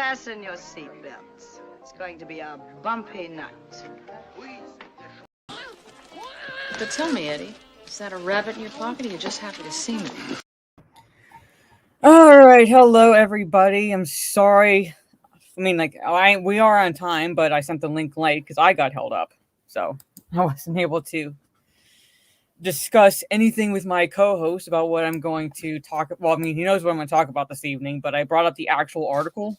Fasten your seatbelts. It's going to be a bumpy night. But tell me, Eddie, is that a rabbit in your pocket or you're just happy to see me? All right, hello everybody. I'm sorry. I mean, we are on time, but I sent the link late because I got held up, so I wasn't able to discuss anything with my co-host about what I'm going to talk. Well, I mean, he knows what I'm going to talk about this evening, but I brought up the actual article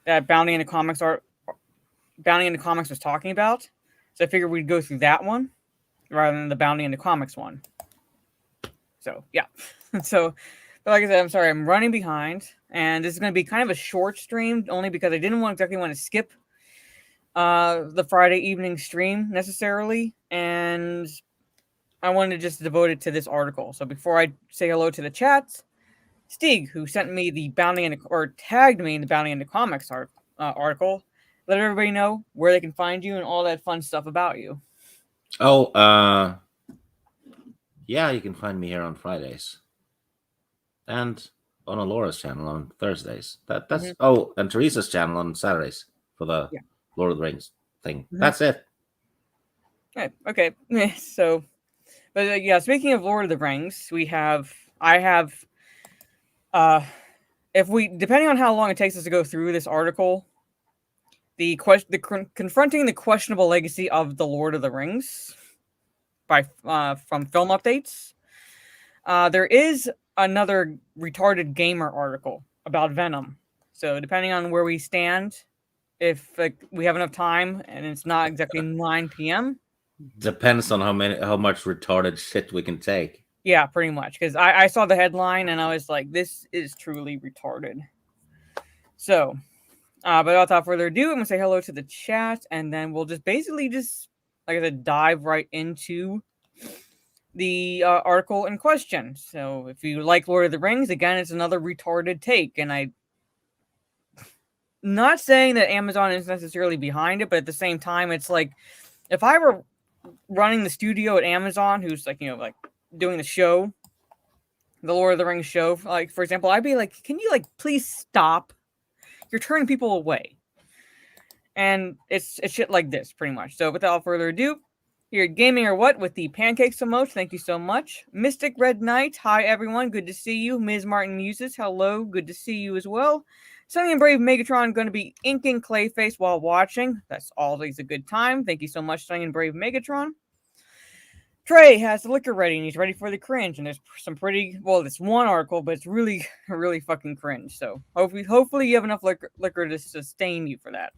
that Bounty in the Comics was talking about, so I figured we'd go through that one rather than the Bounty in the Comics one. So yeah, so. But like I said, I'm sorry, I'm running behind, and this is going to be kind of a short stream, only because I didn't exactly want to skip the Friday evening stream necessarily, and I wanted to just devote it to this article. So before I say hello to the chat, Stieg, who sent me the tagged me in the Bounty in the Comics article, let everybody know where they can find you and all that fun stuff about you. Oh, yeah, you can find me here on Fridays. And on Alora's channel on Thursdays. That's and Teresa's channel on Saturdays for the Lord of the Rings thing. Mm-hmm. That's it. Okay. So, but yeah, speaking of Lord of the Rings, I have depending on how long it takes us to go through this article, confronting the questionable legacy of the Lord of the Rings from Film Updates. There is another retarded gamer article about Venom. So depending on where we stand, if we have enough time and it's not exactly 9 p.m. Depends on how much retarded shit we can take. Yeah, pretty much. Because I saw the headline and I was like, this is truly retarded. So, but without further ado, I'm going to say hello to the chat, and then we'll just basically like I said, dive right into the article in question. So if you like Lord of the Rings, again, it's another retarded take, and I'm not saying that Amazon is necessarily behind it, but at the same time, it's like if I were running the studio at Amazon, who's like doing the show, the Lord of the Rings show, like for example, I'd be like, can you please stop? You're turning people away, and it's shit like this pretty much. So without further ado, here at Gaming or What with the pancakes emoji, thank you so much. Mystic Red Knight, hi everyone, good to see you. Ms. Martin Muses, hello, good to see you as well. Sunny and Brave Megatron going to be inking Clayface while watching. That's always a good time. Thank you so much, Sunny and Brave Megatron. Trey has the liquor ready and he's ready for the cringe. And there's some it's one article, but it's really, really fucking cringe. So hopefully you have enough liquor to sustain you for that.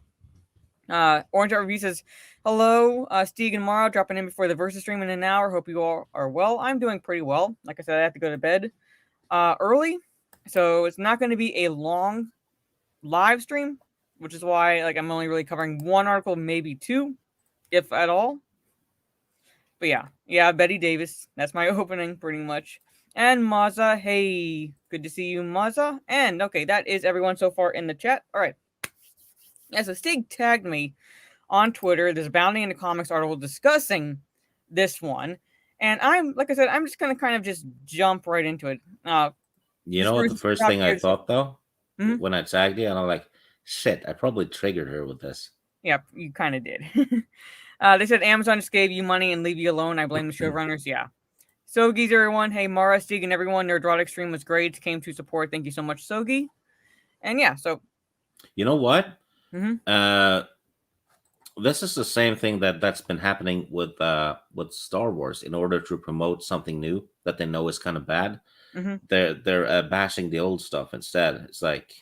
Orange Art Review says, hello, Stieg and Mara, dropping in before the Versus stream in an hour. Hope you all are well. I'm doing pretty well. Like I said, I have to go to bed early, so it's not going to be a long live stream, which is why I'm only really covering one article, maybe two, if at all. But yeah, Betty Davis. That's my opening, pretty much. And Maza, hey, good to see you, Maza. And okay, that is everyone so far in the chat. All right. Yeah, so Stig tagged me on Twitter. There's a Bounty in the Comics article discussing this one. And I'm just going to kind of just jump right into it. You know what the first thing I thought, though? Mm-hmm. When I tagged you, and I'm like, shit, I probably triggered her with this. Yeah, you kind of did. They said Amazon just gave you money and leave you alone. I blame the showrunners. Yeah. Sogi's everyone. Hey, Mara, Stig, and everyone. Nerdrotic stream was great. Came to support. Thank you so much, Sogi. And yeah, so. You know what? Mm-hmm. This is the same thing that's been happening with Star Wars. In order to promote something new that they know is kind of bad, mm-hmm. they're bashing the old stuff instead. It's like,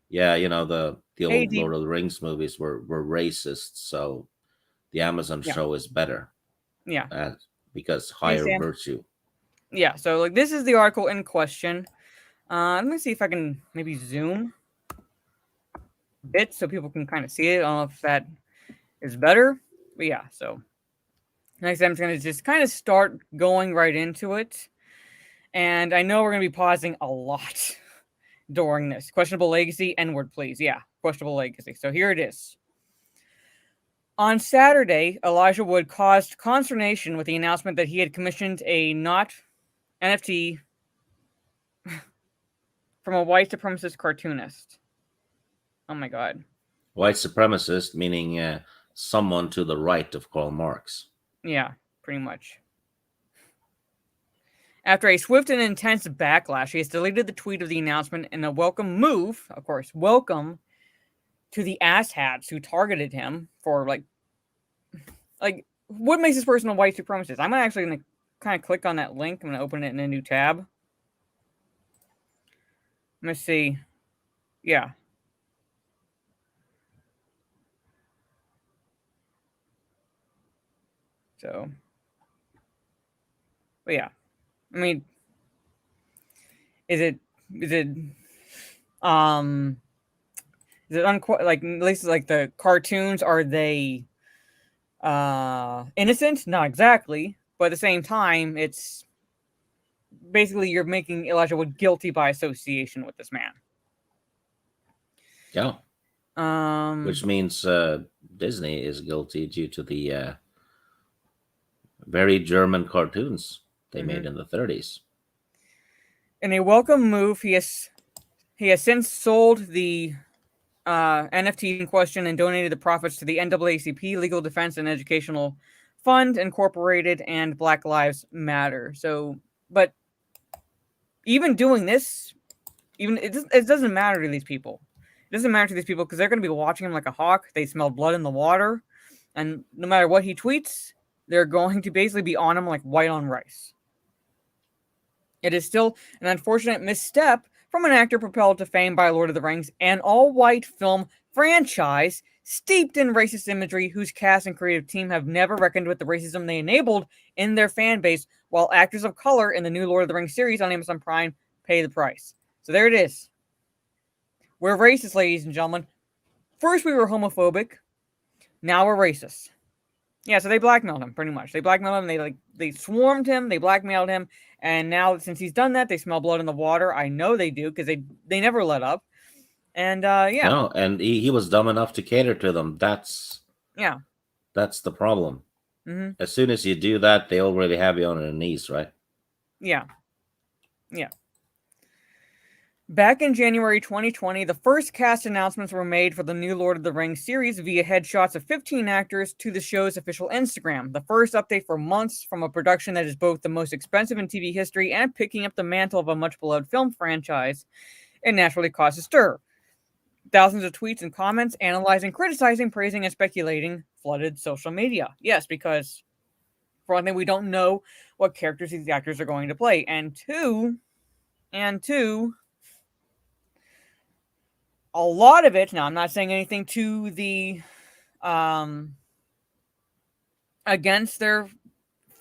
yeah, the old Lord of the Rings movies were racist, so the Amazon show is better. Yeah, because higher virtue. Yeah, so this is the article in question. Let me see if I can maybe zoom a bit so people can kind of see it. I don't know if that is better, but yeah. So next, I'm going to just kind of start going right into it, and I know we're going to be pausing a lot during this. Questionable legacy, N-word, please. Yeah, questionable legacy. So here it is. On Saturday, Elijah Wood caused consternation with the announcement that he had commissioned a not NFT from a white supremacist cartoonist. Oh my God. White supremacist, meaning someone to the right of Karl Marx. Yeah, pretty much. After a swift and intense backlash, he has deleted the tweet of the announcement in a welcome move, of course, welcome to the asshats who targeted him for like what makes this person a white supremacist? I'm actually going to kind of click on that link. I'm going to open it in a new tab. Let's see. Yeah. So, but yeah. I mean, is it um like at least like the cartoons, are they innocent? Not exactly, but at the same time, it's basically you're making Elijah Wood guilty by association with this man. Yeah. Which means Disney is guilty due to the very German cartoons they made in the 30s. In a welcome move, he has since sold the NFT in question and donated the profits to the NAACP Legal Defense and Educational Fund Incorporated and Black Lives Matter. So, but even doing this, even it doesn't matter to these people. It doesn't matter to these people because they're going to be watching him like a hawk. They smell blood in the water, and no matter what he tweets, they're going to basically be on him like white on rice. It is still an unfortunate misstep from an actor propelled to fame by Lord of the Rings, an all-white film franchise steeped in racist imagery whose cast and creative team have never reckoned with the racism they enabled in their fan base, while actors of color in the new Lord of the Rings series on Amazon Prime pay the price. So there it is. We're racist, ladies and gentlemen. First we were homophobic, now we're racist. Yeah, so they blackmailed him pretty much. They blackmailed him. They swarmed him. They blackmailed him. And now since he's done that, they smell blood in the water. I know they do because they never let up. And yeah. No, and he was dumb enough to cater to them. That's the problem. Mm-hmm. As soon as you do that, they already have you on their knees, right? Yeah. Yeah. Back in January 2020, the first cast announcements were made for the new Lord of the Rings series via headshots of 15 actors to the show's official Instagram. The first update for months from a production that is both the most expensive in TV history and picking up the mantle of a much-beloved film franchise. It naturally caused a stir. Thousands of tweets and comments analyzing, criticizing, praising, and speculating flooded social media. Yes, because for one thing, we don't know what characters these actors are going to play. And two, a lot of it, now I'm not saying anything to the against their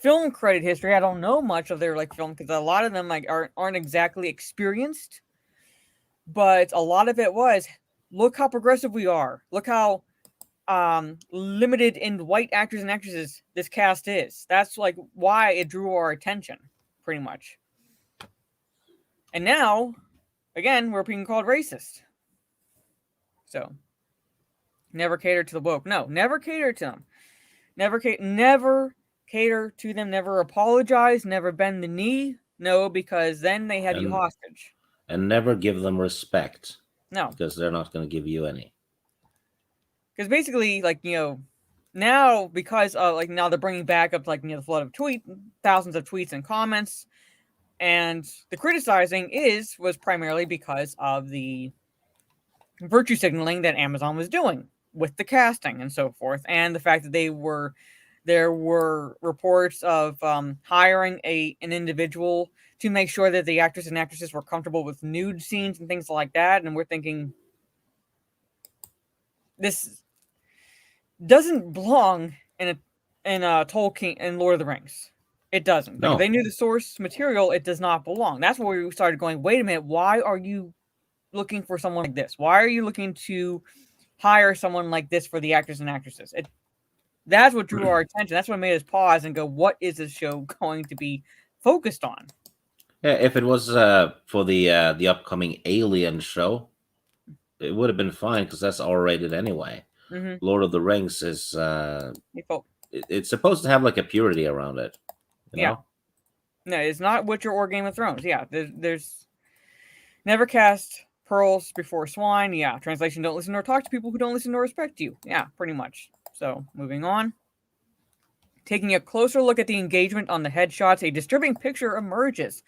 film credit history. I don't know much of their like film because a lot of them like aren't exactly experienced. But a lot of it was, look how progressive we are. Look how limited in white actors and actresses this cast is. That's like why it drew our attention, pretty much. And now, again, we're being called racist. So, never cater to the woke. No, never cater to them. Never cater to them. Never apologize. Never bend the knee. No, because then they have you hostage. And never give them respect. No. Because they're not going to give you any. Because basically, like, now, because now they're bringing back up, the flood of thousands of tweets and comments. And the criticizing was primarily because of the virtue signaling that Amazon was doing with the casting and so forth, and the fact that there were reports of hiring an individual to make sure that the actors and actresses were comfortable with nude scenes and things like that. And we're thinking, this doesn't belong in Tolkien and Lord of the Rings. It doesn't. No. Like, if they knew the source material, it does not belong. That's where we started going, wait a minute, why are you looking for someone like this? Why are you looking to hire someone like this for the actors and actresses? That's what drew our attention. That's what made us pause and go, what is this show going to be focused on? Yeah, if it was for the upcoming Alien show, it would have been fine because that's R-rated anyway. Mm-hmm. Lord of the Rings is it's supposed to have like a purity around it. You know? No, it's not Witcher or Game of Thrones. Yeah, there's never cast Pearls before swine. Yeah. Translation: don't listen or talk to people who don't listen or respect you. Yeah, pretty much. So, moving on. Taking a closer look at the engagement on the headshots, a disturbing picture emerges.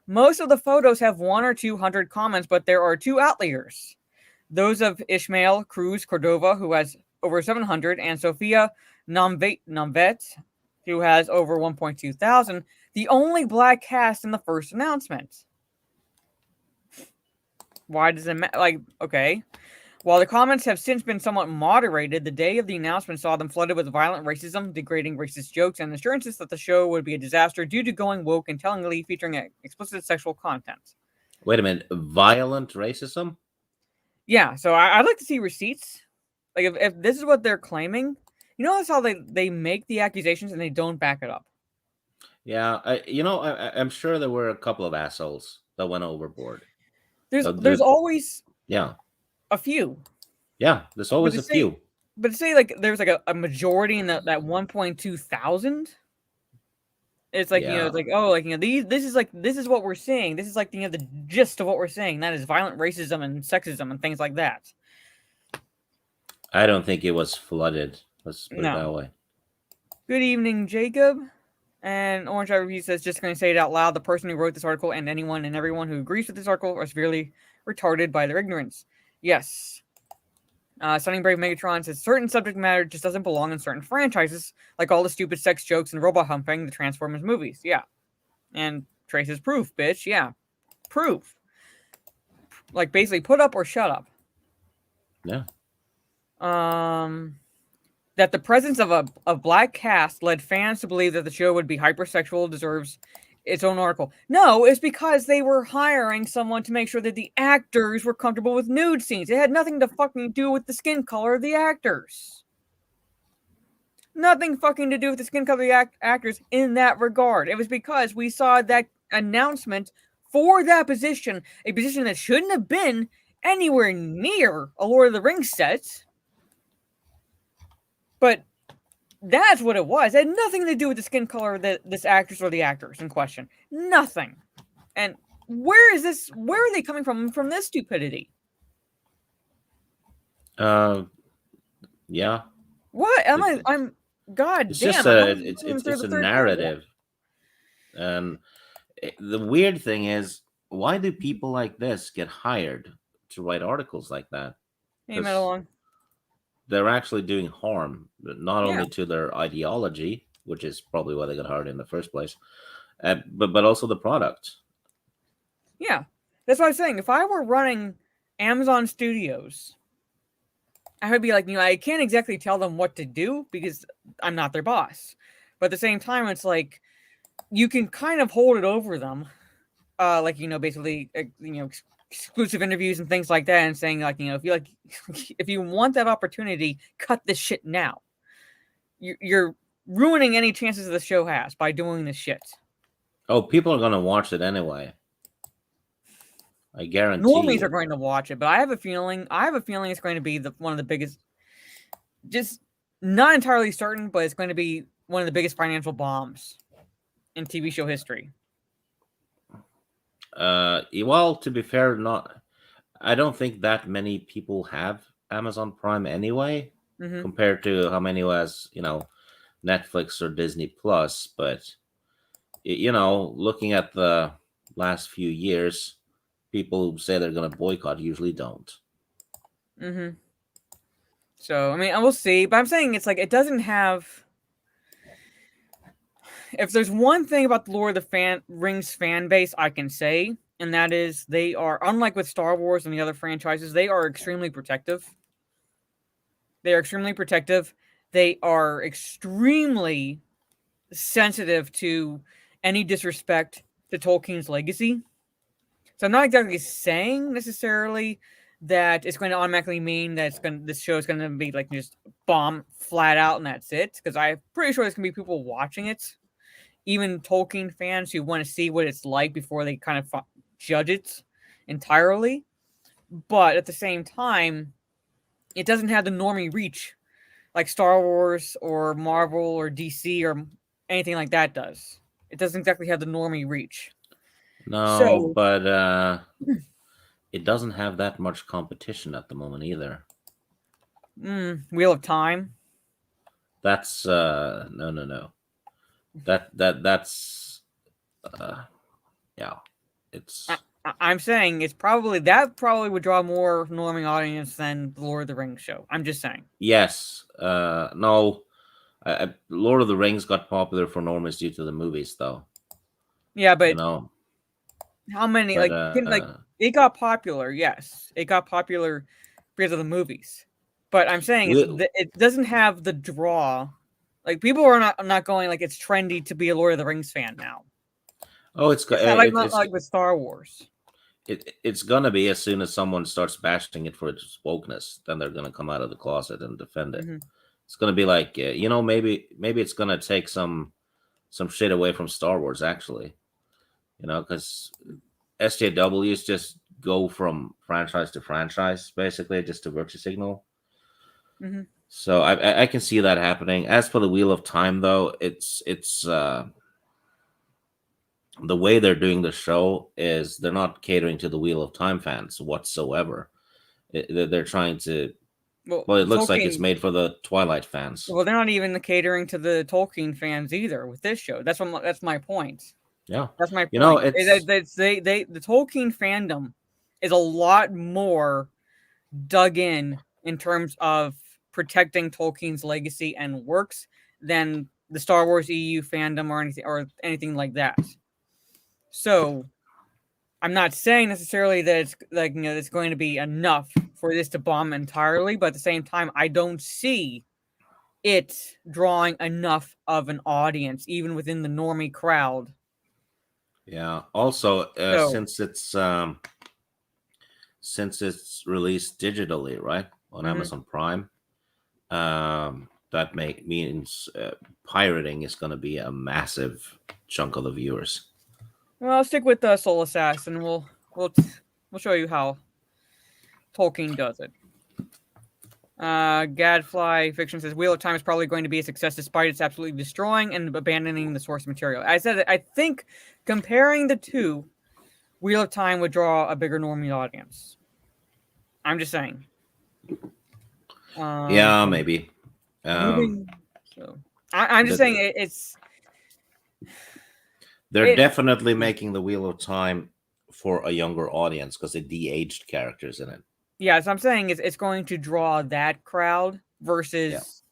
Most of the photos have 1 or 200 comments, but there are 2 outliers. Those of Ishmael Cruz Cordova, who has over 700, and Sofia Namvet, who has over 1.2 thousand, the only black cast in the first announcement. Why does it matter? Like, okay. While the comments have since been somewhat moderated, the day of the announcement saw them flooded with violent racism, degrading racist jokes, and assurances that the show would be a disaster due to going woke and tellingly featuring explicit sexual content. Wait a minute. Violent racism? Yeah, so I'd like to see receipts. Like, if this is what they're claiming, you notice how they make the accusations and they don't back it up. Yeah, I'm sure there were a couple of assholes that went overboard. There's always a few. Yeah, there's always a few. But to say like there's like a majority in that 1.2 thousand, it's like it's like, oh, like this is what we're saying. This is like the gist of what we're saying. That is violent racism and sexism and things like that. I don't think it was flooded. Let's put it that way. Good evening, Jacob. And Orange Eye Review says, just going to say it out loud, the person who wrote this article and anyone and everyone who agrees with this article are severely retarded by their ignorance. Yes. Sunning Brave Megatron says, certain subject matter just doesn't belong in certain franchises, like all the stupid sex jokes and robot humping the Transformers movies. Yeah. And Trace's proof, bitch. Yeah. Proof. Like, basically, put up or shut up. Yeah. That the presence of a black cast led fans to believe that the show would be hypersexual deserves its own article. No, it's because they were hiring someone to make sure that the actors were comfortable with nude scenes. It had nothing to fucking do with the skin color of the actors. Nothing fucking to do with the skin color of the actors in that regard. It was because we saw that announcement for that position, a position that shouldn't have been anywhere near a Lord of the Rings set. But that's what it was. It had nothing to do with the skin color of this actress or the actors in question. Nothing. And where are they coming from this stupidity? Yeah. What? I'm God it's damn. It's a narrative. And the weird thing is, why do people like this get hired to write articles like that? Hey, Metalong. They're actually doing harm, not only to their ideology, which is probably why they got hired in the first place, but also the product. Yeah, that's what I was saying. If I were running Amazon Studios, I would be like, I can't exactly tell them what to do because I'm not their boss. But at the same time, it's like you can kind of hold it over them, like basically, exclusive interviews and things like that, and saying if you want that opportunity, cut this shit now. You're ruining any chances the show has by doing this shit. Oh, people are gonna watch it anyway. I guarantee. Normies are going to watch it, but I have a feeling it's going to be one of the biggest. Just not entirely certain, but it's going to be one of the biggest financial bombs in TV show history. Well, to be fair, I don't think that many people have Amazon Prime anyway, compared to how many has Netflix or Disney Plus. But looking at the last few years, people who say they're going to boycott usually don't. So I mean, I will see, but I'm saying it's like it doesn't have. If there's one thing about the Lord of the Rings fan base I can say, and that is they are, unlike with Star Wars and the other franchises, they are extremely protective. They are extremely sensitive to any disrespect to Tolkien's legacy. So I'm not exactly saying necessarily that it's going to automatically mean that this show is going to be like just bomb flat out and that's it. Because I'm pretty sure there's going to be people watching it, even Tolkien fans who want to see what it's like before they kind of judge it entirely. But at the same time, it doesn't have the normie reach like Star Wars or Marvel or DC or anything like that does. It doesn't exactly have the normie reach. No, but it doesn't have that much competition at the moment either. Wheel of Time. That's no. That's yeah. It's I'm saying it's probably would draw more norming audience than the Lord of the Rings show. I'm just saying. yes. No. Lord of the Rings got popular for normies due to the movies, though. Yeah, but You know, how many but like it got popular? Yes, it got popular because of the movies. But I'm saying it doesn't have the draw. Like people are not going like it's trendy to be a Lord of the Rings fan now. oh, It's not like with Star Wars. It's gonna be as soon as someone starts bashing it for its wokeness, then they're gonna come out of the closet and defend it. It's gonna be like maybe it's gonna take some shit away from Star Wars actually, because SJWs just go from franchise to franchise basically just to virtue signal. So I can see that happening. As for the Wheel of Time, though, it's the way they're doing the show is they're not catering to the Wheel of Time fans whatsoever. They're trying to. Well, it looks like it's made for the Twilight fans. Well, they're not even catering to the Tolkien fans either with this show. That's my point. Yeah, that's my point. The Tolkien fandom is a lot more dug in terms of protecting Tolkien's legacy and works than the Star Wars EU fandom or anything like that. So, I'm not saying necessarily that it's it's going to be enough for this to bomb entirely, but at the same time, I don't see it drawing enough of an audience, even within the normie crowd. Yeah. Also, since it's released digitally, right, on Amazon Prime, that means pirating is going to be a massive chunk of the viewers. Well, I'll stick with Soul Assassin. We'll show you how Tolkien does it. Gadfly Fiction says Wheel of Time is probably going to be a success despite its absolutely destroying and abandoning the source material. I said that I think comparing the two, Wheel of Time would draw a bigger normie audience. I'm just saying. Yeah, maybe. I'm just saying it's. They're definitely making the Wheel of Time for a younger audience because they de-aged characters in it. Yeah, so I'm saying it's going to draw that crowd versus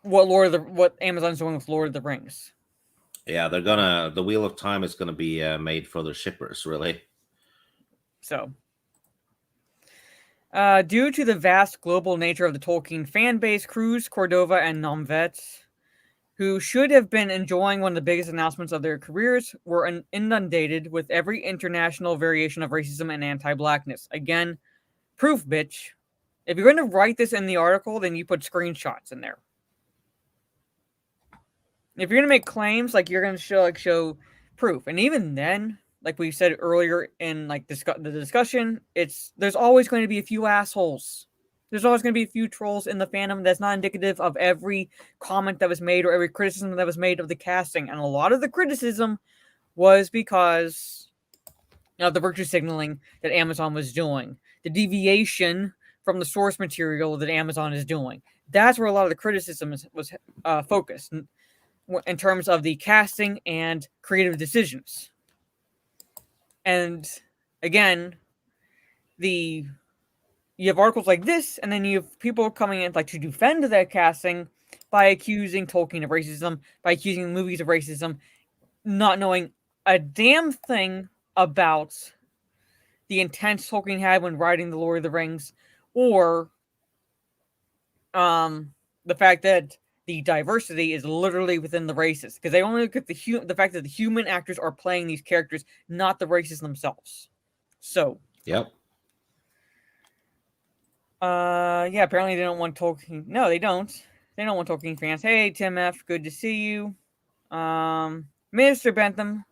what Amazon's doing with Lord of the Rings. Yeah, the Wheel of Time is gonna be made for the shippers, really. So, due to the vast global nature of the Tolkien fan base, Cruz, Cordova, and Nomvet, who should have been enjoying one of the biggest announcements of their careers, were inundated with every international variation of racism and anti-blackness. Again, proof, bitch. If you're going to write this in the article, then you put screenshots in there. If you're going to make claims, you're going to show proof. And even then, like we said earlier in the discussion, there's always going to be a few assholes. There's always going to be a few trolls in the fandom that's not indicative of every comment that was made or every criticism that was made of the casting. And a lot of the criticism was because of the virtue signaling that Amazon was doing. The deviation from the source material that Amazon is doing. That's where a lot of the criticism was focused in terms of the casting and creative decisions. And again, you have articles like this, and then you have people coming in to defend that casting by accusing Tolkien of racism, by accusing movies of racism, not knowing a damn thing about the intent Tolkien had when writing The Lord of the Rings, or the fact that the diversity is literally within the races, because they only look at the fact that the human actors are playing these characters, not the races themselves. So, yep. Apparently they don't want Tolkien. No, they don't. They don't want Tolkien fans. Hey, Tim F, good to see you. Mr. Bentham,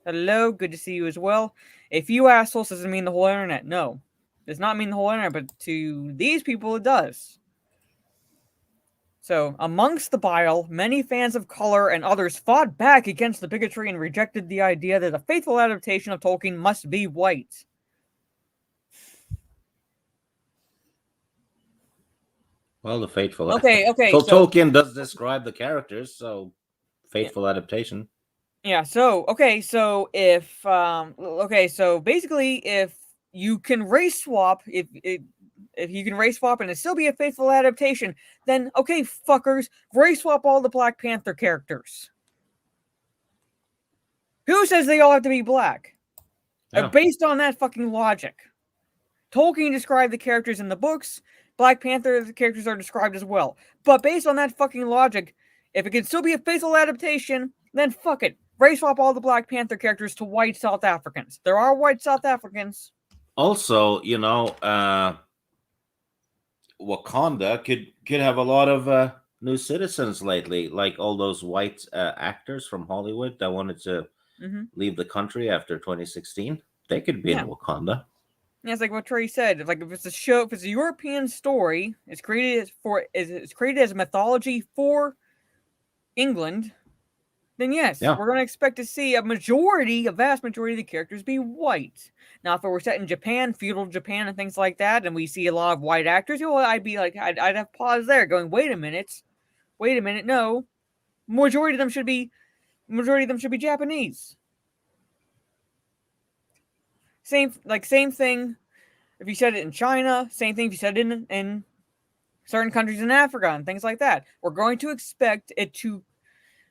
hello, good to see you as well. A few assholes doesn't mean the whole internet. No, does not mean the whole internet, but to these people it does. So, amongst the bile, many fans of color and others fought back against the bigotry and rejected the idea that a faithful adaptation of Tolkien must be white. Well, the faithful. Okay, so Tolkien does describe the characters, so faithful adaptation. yeah, so if so basically if you can race swap, if you can race swap and it still be a faithful adaptation, then okay, fuckers, race swap all the Black Panther characters. Who says they all have to be black? Yeah. Based on that fucking logic. Tolkien described the characters in the books. Black Panther, the characters are described as well. But based on that fucking logic, if it can still be a faithful adaptation, then fuck it. Race swap all the Black Panther characters to white South Africans. There are white South Africans. Also, Wakanda could have a lot of new citizens lately, like all those white actors from Hollywood that wanted to leave the country after 2016. They could be in Wakanda. Yeah, it's like what Trey said. Like if it's a European story, it's created as a mythology for England, then yes, we're going to expect to see a vast majority of the characters be white. Now, if it were set in Japan, feudal Japan, and things like that, and we see a lot of white actors, I'd be like, I'd have pause there, going, wait a minute, no, majority of them should be Japanese. Same thing if you said it in China, same thing if you said it in certain countries in Africa and things like that. We're going to expect it to,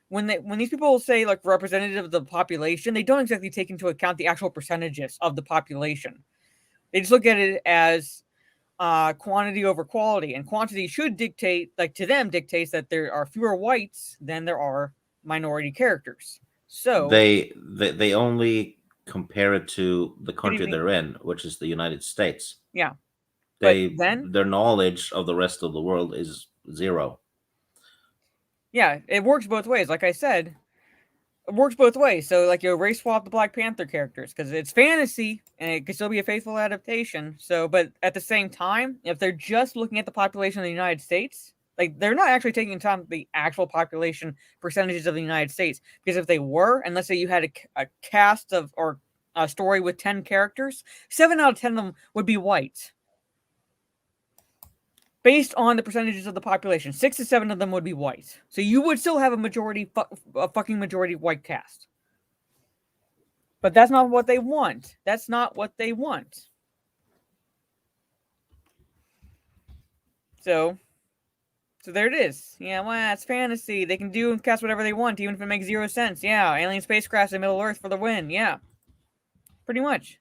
when these people say like representative of the population, they don't exactly take into account the actual percentages of the population. They just look at it as quantity over quality, and quantity should dictate that there are fewer whites than there are minority characters. So they only compare it to the country they're in, which is the United States. Yeah. Their knowledge of the rest of the world is zero. Yeah, it works both ways. Like I said, it works both ways. So, like, race swap the Black Panther characters because it's fantasy and it can still be a faithful adaptation. So, but at the same time, if they're just looking at the population of the United States, like, they're not actually taking into account the actual population percentages of the United States. Because if they were, and let's say you had a cast of, or a story with 10 characters, 7 out of 10 of them would be white. Based on the percentages of the population, 6 to 7 of them would be white. So you would still have a fucking majority white cast. But that's not what they want. That's not what they want. So there it is. Yeah, well, it's fantasy. They can do and cast whatever they want, even if it makes 0 sense. Yeah, alien spacecrafts in Middle Earth for the win. Yeah, pretty much.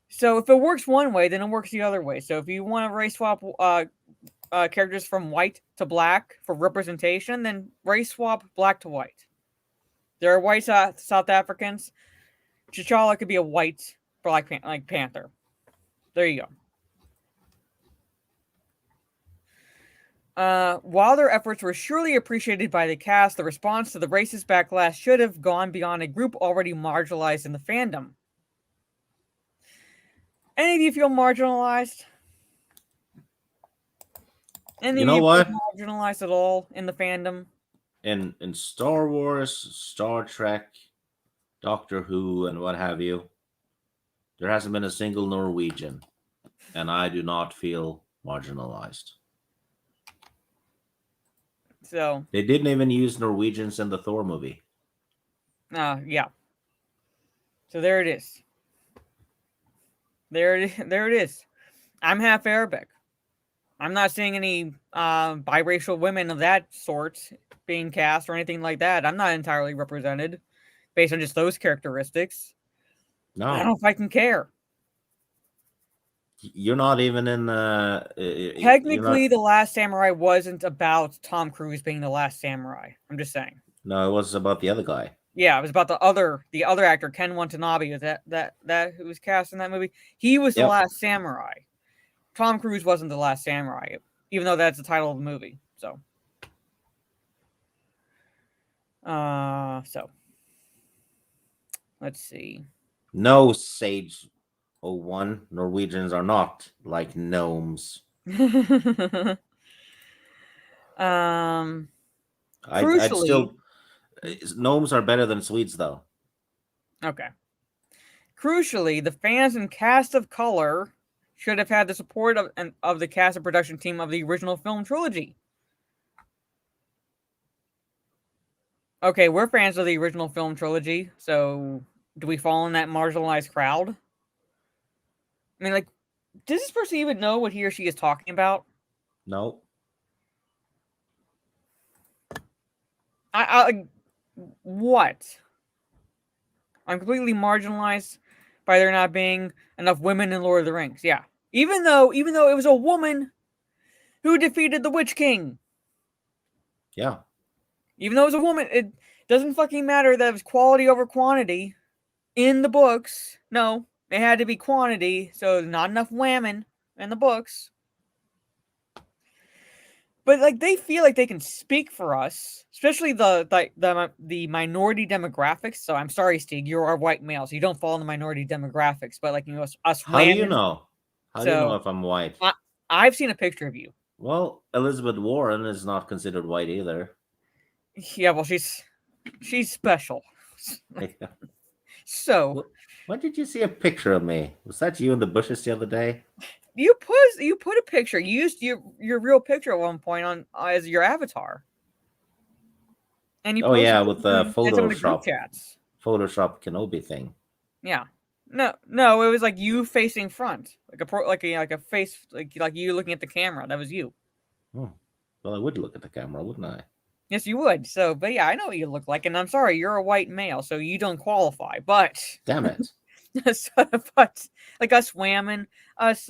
So if it works one way, then it works the other way. So if you want to race swap characters from white to black for representation, then race swap black to white. There are white South Africans. T'Challa could be a white Black Panther. There you go. While their efforts were surely appreciated by the cast, the response to the racist backlash should have gone beyond a group already marginalized in the fandom. Any of you feel marginalized? Any of you feel marginalized at all in the fandom? In Star Wars, Star Trek, Doctor Who, and what have you, there hasn't been a single Norwegian, and I do not feel marginalized. So they didn't even use Norwegians in the Thor movie. Yeah. So there it is. There it is. I'm half Arabic. I'm not seeing any biracial women of that sort being cast or anything like that. I'm not entirely represented based on just those characteristics. No. I don't know if I can care. You're not even in Technically, The Last Samurai wasn't about Tom Cruise being the last samurai. I'm just saying. No, it was about the other guy. Yeah, it was about the other actor, Ken Watanabe, that who was cast in that movie. He was the last samurai. Tom Cruise wasn't the last samurai, even though that's the title of the movie. So let's see. No, Sage 01, Norwegians are not like gnomes. Crucially, I'd still gnomes are better than Swedes, though. Okay. Crucially, the fans and cast of color should have had the support of the cast and production team of the original film trilogy. Okay, we're fans of the original film trilogy, so do we fall in that marginalized crowd? I mean, like, does this person even know what he or she is talking about? No. What? I'm completely marginalized by there not being enough women in Lord of the Rings. Yeah. Even though it was a woman who defeated the Witch King. Yeah. Even though it was a woman, it doesn't fucking matter that it was quality over quantity in the books. No, it had to be quantity, so there's not enough women in the books. But like they feel like they can speak for us, especially the minority demographics. So I'm sorry, Steve, you're our white male, so you don't fall in the minority demographics. But like us How do you women. know? How do you know if I'm white? I've seen a picture of you. Well, Elizabeth Warren is not considered white either. Yeah, well, she's special. So when did you see a picture of me? Was that you in the bushes the other day? You put a picture. You used your real picture at one point on as your avatar. And you with the Photoshop chats. Photoshop Kenobi thing. Yeah. No, it was like you facing front, like a face, like you looking at the camera. That was you. Oh, well, I would look at the camera, wouldn't I? Yes, you would. So, but yeah, I know what you look like, and I'm sorry, you're a white male, so you don't qualify. But damn it. But like us women, us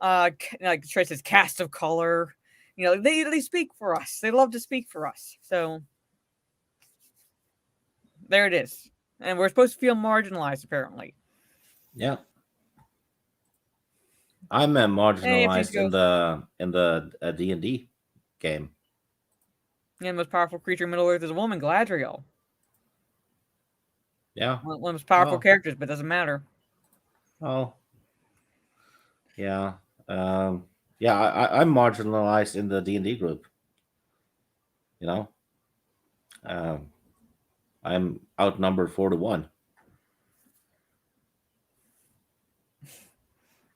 like Trace's cast of color, they speak for us. They love to speak for us. So there it is, and we're supposed to feel marginalized, apparently. Yeah, I'm marginalized in the D&D game. Yeah, the most powerful creature in Middle Earth is a woman, Galadriel. Yeah, one of the most powerful characters, but it doesn't matter. Oh, yeah, I'm marginalized in the D&D group. I'm outnumbered 4-1.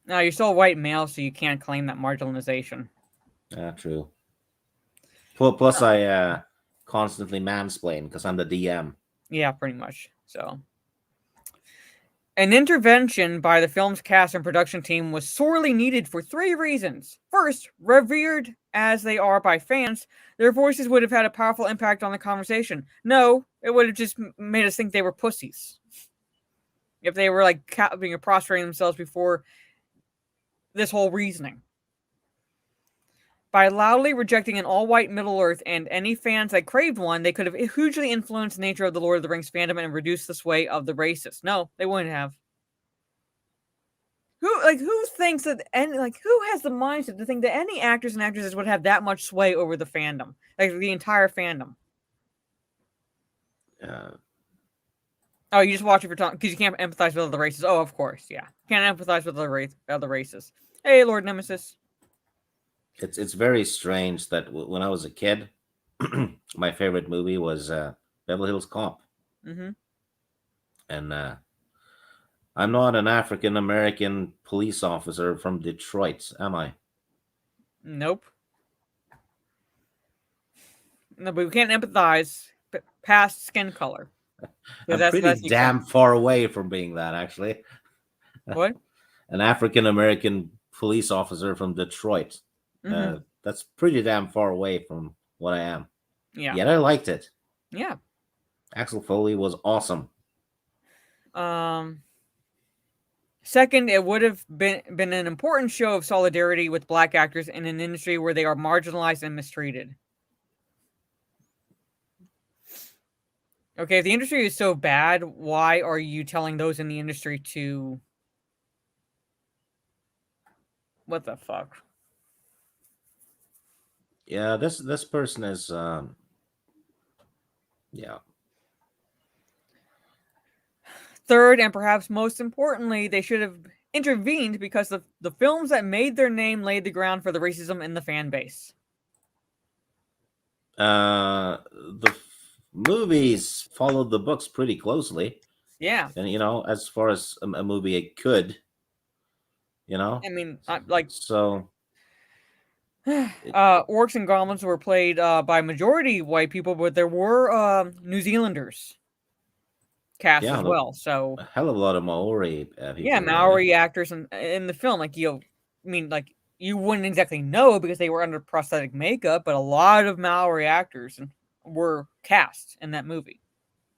No, you're still a white male, so you can't claim that marginalization. Yeah, true. Plus, I constantly mansplain because I'm the DM. Yeah, pretty much. So, an intervention by the film's cast and production team was sorely needed for 3 reasons. First, revered as they are by fans, their voices would have had a powerful impact on the conversation. No, it would have just made us think they were pussies. If they were like prostrating themselves before this whole reasoning. By loudly rejecting an all-white Middle-earth and any fans that craved one, they could have hugely influenced the nature of the Lord of the Rings fandom and reduced the sway of the races. No, they wouldn't have. Who thinks that who has the mindset to think that any actors and actresses would have that much sway over the fandom, like the entire fandom? Oh, you just watch it for time because you can't empathize with other races. Oh, of course, yeah, can't empathize with other races. Hey, Lord Nemesis. It's very strange that when I was a kid, my favorite movie was Beverly Hills Cop. Mm-hmm. And I'm not an African American police officer from Detroit, am I? Nope. No, but we can't empathize past skin color. I'm pretty damn far away from being that, actually. What? An African American police officer from Detroit. Mm-hmm. That's pretty damn far away from what I am. Yeah. Yet I liked it. Yeah. Axel Foley was awesome. Second, it would have been an important show of solidarity with black actors in an industry where they are marginalized and mistreated. Okay, if the industry is so bad, why are you telling those in the industry to... What the fuck? Yeah, this person is yeah. Third, and perhaps most importantly, they should have intervened because the films that made their name laid the ground for the racism in the fan base. The movies followed the books pretty closely. Yeah. And as far as a movie it could, You know, I mean, like so orcs and goblins were played by majority white people, but there were New Zealanders cast yeah, as well. So a hell of a lot of Maori yeah, people were in it. Maori actors in the film, like I mean, like you wouldn't exactly know because they were under prosthetic makeup, but a lot of Maori actors were cast in that movie.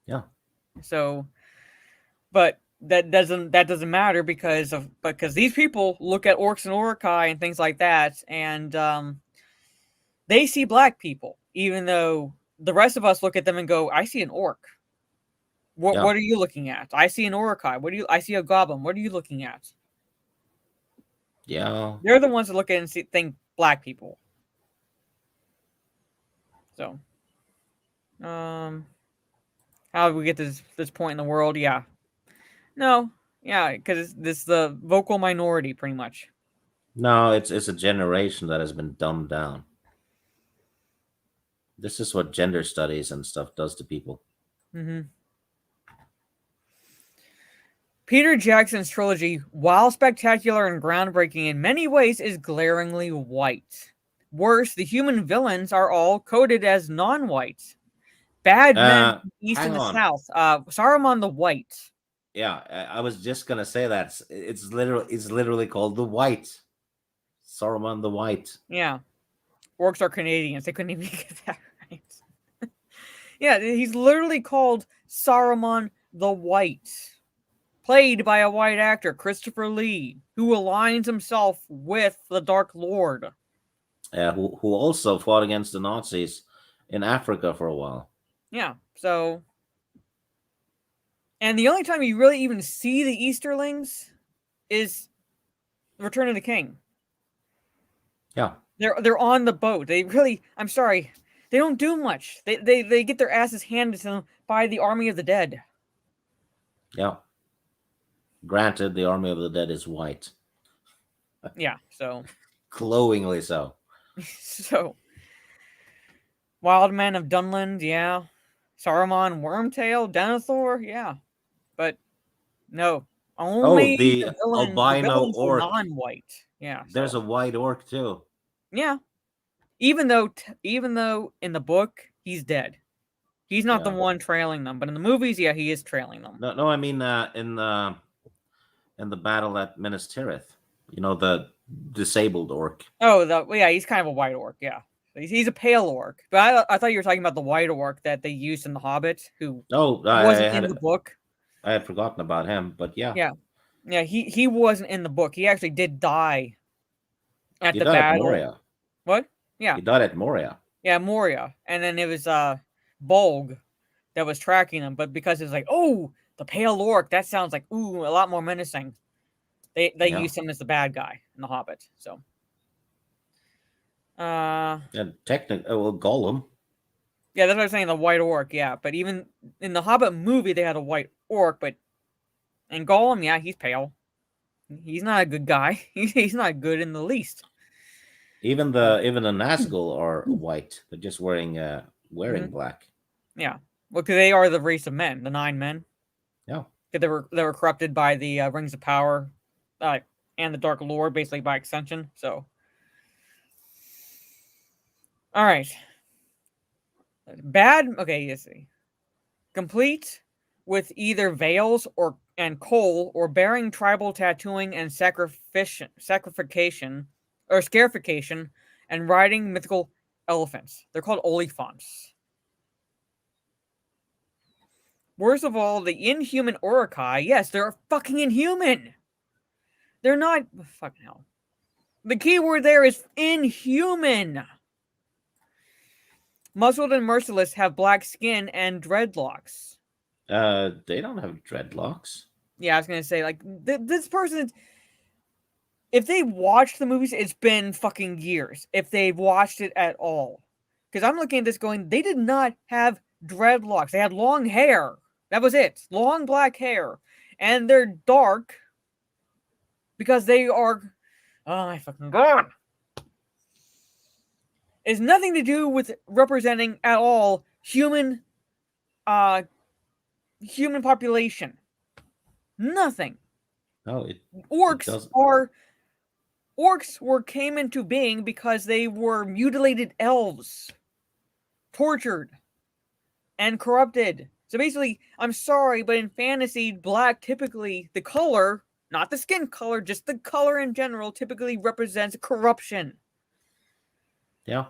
Yeah. So, but that doesn't matter because these people look at orcs and orcai and things like that, and they see black people, even though the rest of us look at them and go, "I see an orc. What Yeah. are you looking at? I see an orcai. I see a goblin. What are you looking at?" Yeah. They're the ones that look at and think black people. So, how did we get to this point in the world? Yeah, no, yeah, because it's the vocal minority, pretty much. No, it's a generation that has been dumbed down. This is what gender studies and stuff does to people. Mm-hmm. Peter Jackson's trilogy, while spectacular and groundbreaking in many ways, is glaringly white. Worse, the human villains are all coded as non-white. Bad men from the east Hang and the on. south. Saruman the White. Yeah, I was just gonna say that it's literally called the White. Saruman the White. Yeah. Orcs are Canadians. They couldn't even get that right. Yeah, he's literally called Saruman the White. Played by a white actor, Christopher Lee, who aligns himself with the Dark Lord. Who also fought against the Nazis in Africa for a while. Yeah, so... And the only time you really even see the Easterlings is Return of the King. Yeah. They're on the boat. They really... I'm sorry. They don't do much. They get their asses handed to them by the Army of the Dead. Yeah. Granted, the Army of the Dead is white. Yeah, so... Glowingly so. So... Wild Men of Dunland, yeah. Saruman, Wormtail, Denethor, yeah. But no, only the the albino villains were orc. non-white. Yeah, There's so a white orc too. yeah. Even though in the book he's dead, he's not the Yeah. one trailing them. But in the movies, yeah, he is trailing them. No, I mean in the battle at Minas Tirith, the disabled orc. Oh, yeah, he's kind of a white orc. Yeah, he's a pale orc. But I thought you were talking about the white orc that they used in The Hobbit, who Oh, wasn't in the book. I had forgotten about him, but yeah. Yeah, he wasn't in the book. He actually did die at He the died at battle. Moria. What? Yeah. He died at Moria. Yeah, Moria. And then it was Bolg that was tracking them, but because it's like, oh, the pale orc, that sounds like a lot more menacing. They Yeah. used him as the bad guy in The Hobbit. So And technically, well, Gollum. yeah, that's what I was saying, the white orc, yeah. But even in the Hobbit movie they had a white orc, but in Gollum, yeah, he's pale. He's not a good guy. He's not good in the least. Even the Nazgul are white. They're just wearing black. Yeah. Well, because they are the race of men, the 9 men. Yeah. They were corrupted by the Rings of Power, and the Dark Lord, basically by extension. So, all right. Bad. Okay, let's see. Complete with either veils and coal, or bearing tribal tattooing and sacrification, or scarification, and riding mythical elephants. They're called olifants. Worst of all, the inhuman Orokai. Yes, they're fucking inhuman. They're not... Fucking hell. The key word there is inhuman. Muscled and merciless, have black skin and dreadlocks. They don't have dreadlocks. Yeah, I was going to say, like, this person... If they watched the movies, it's been fucking years. If they've watched it at all. Because I'm looking at this going, they did not have dreadlocks. They had long hair. That was it. Long black hair. And they're dark. Because they are... Oh my fucking god. It's nothing to do with representing at all human population. Nothing. No, Orcs are orcs came into being because they were mutilated elves, tortured, and corrupted. So basically, I'm sorry, but in fantasy, black typically, the color, not the skin color, just the color in general, typically represents corruption. Yeah.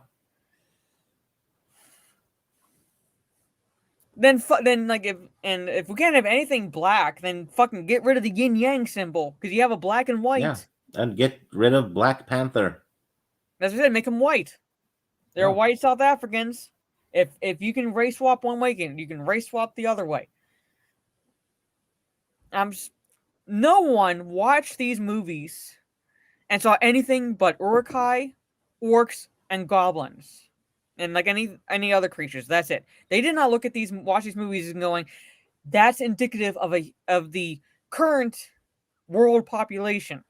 Then like if we can't have anything black, then fucking get rid of the yin yang symbol because you have a black and white. Yeah, and get rid of Black Panther. As I said, make them white. They're white South Africans. If you can race swap one way, you can race swap the other way. No one watched these movies and saw anything but Urukai, orcs, and goblins. And like any other creatures, that's it. They did not watch these movies and going, that's indicative of the current world population.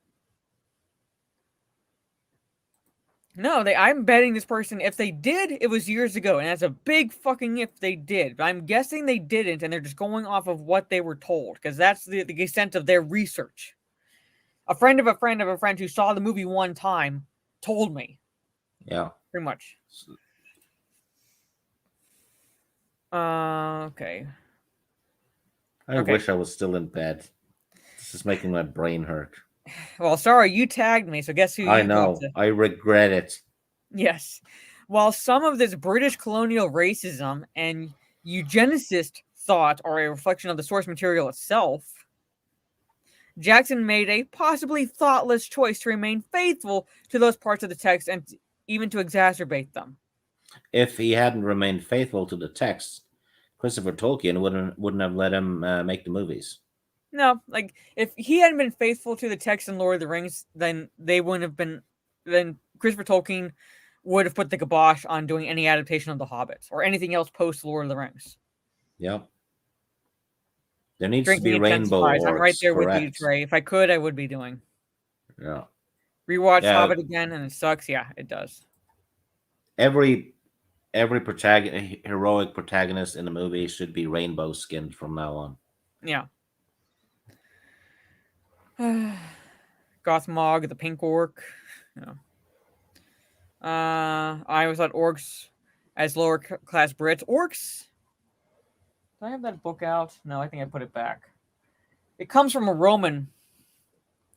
No, I'm betting this person, if they did, it was years ago, and that's a big fucking if they did. But I'm guessing they didn't, and they're just going off of what they were told, because that's the extent of their research. A friend of a friend of a friend who saw the movie one time told me. Yeah. Pretty much. Okay. I wish I was still in bed. This is making my brain hurt. Well, sorry, you tagged me, so guess who I you know. got to... I regret it. Yes. While some of this British colonial racism and eugenicist thought are a reflection of the source material itself, Jackson made a possibly thoughtless choice to remain faithful to those parts of the text and even to exacerbate them. If he hadn't remained faithful to the text, Christopher Tolkien wouldn't have let him make the movies. No, like if he hadn't been faithful to the text in Lord of the Rings, then they wouldn't have been. Then Christopher Tolkien would have put the kibosh on doing any adaptation of The Hobbit or anything else post Lord of the Rings. Yep. There needs Drinking to be rainbow orcs. I'm right there correct. with you, Trey. If I could, I would be doing. Yeah. Rewatch Hobbit again, and it sucks. Yeah, it does. Every heroic protagonist in the movie should be rainbow skinned from now on. Yeah. Gothmog, the pink orc. Yeah. I always thought orcs as lower class Brits. Orcs. Do I have that book out? No, I think I put it back. It comes from a Roman.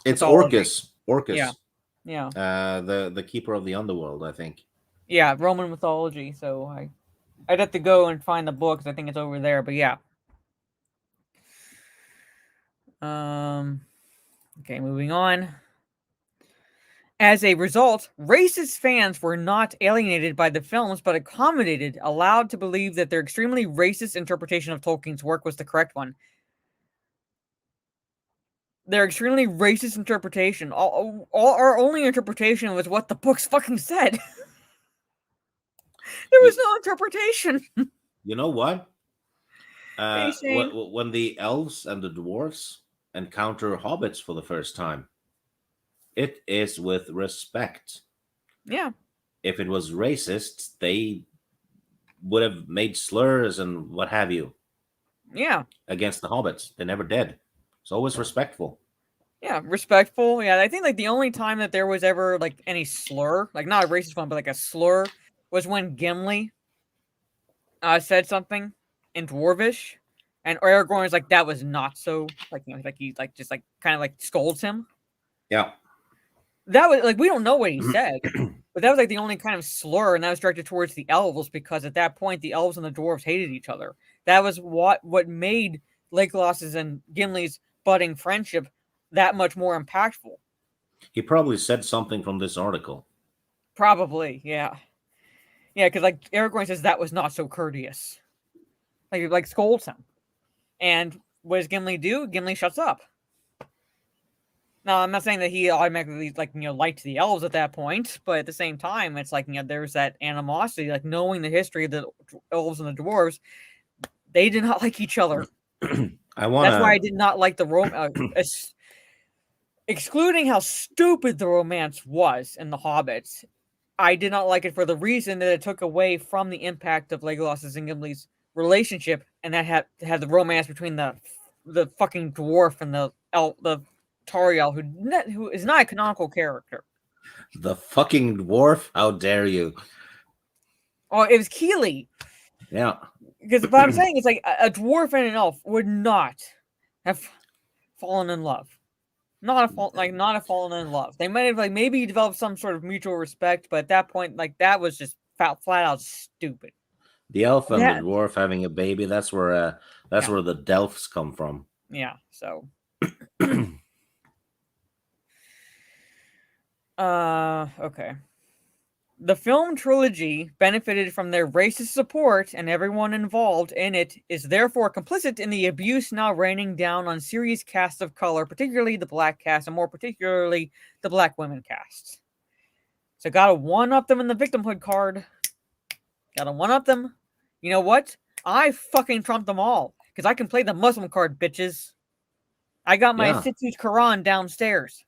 It's mythology. Orcus. Yeah. Yeah. The keeper of the underworld, I think. Yeah, Roman mythology. So I'd have to go and find the book because I think it's over there. But yeah. Okay, moving on. As a result, racist fans were not alienated by the films, but accommodated, allowed to believe that their extremely racist interpretation of Tolkien's work was the correct one. Their extremely racist interpretation. Our only interpretation was what the books fucking said. There was no interpretation. You know what? When the elves and the dwarves encounter hobbits for the first time, it is with respect. Yeah. If it was racist, they would have made slurs and what have you. Yeah. Against the hobbits. They never did. It's always respectful. Yeah, respectful. Yeah, I think like the only time that there was ever like any slur, like not a racist one, but like a slur, was when Gimli said something in Dwarvish, and Aragorn is like, that was not so, like, you know, like he like just like kind of like scolds him. Yeah. That was like, we don't know what he said, but that was like the only kind of slur, and that was directed towards the elves because at that point the elves and the dwarves hated each other. That was what made Legolas's and Gimli's budding friendship that much more impactful. He probably said something from this article. Probably, yeah. Yeah, because like Aragorn says that was not so courteous. Like scolds him. And what does Gimli do? Gimli shuts up. Now, I'm not saying that he automatically, like, you know, liked the elves at that point, but at the same time, it's like, you know, there's that animosity, like knowing the history of the elves and the dwarves, they did not like each other. That's why I did not like the romance. Excluding how stupid the romance was in The Hobbit, I did not like it for the reason that it took away from the impact of Legolas's and Gimli's relationship, and that had the romance between the fucking dwarf and the Tauriel, who is not a canonical character. The fucking dwarf? How dare you? Oh, it was Keeley. Yeah. Because what I'm saying is like a dwarf and an elf would not have fallen in love. Not a fallen in love. They might have like maybe developed some sort of mutual respect, but at that point, like that was just flat out stupid. The elf and the Yeah. dwarf having a baby, that's where the Delphs come from. Yeah, so okay. The film trilogy benefited from their racist support, and everyone involved in it is therefore complicit in the abuse now raining down on series casts of color, particularly the black cast, and more particularly the black women cast. So gotta one-up them in the victimhood card. Gotta one-up them. You know what? I fucking trumped them all, because I can play the Muslim card, bitches. I got my Yeah. Sitsu's Quran downstairs.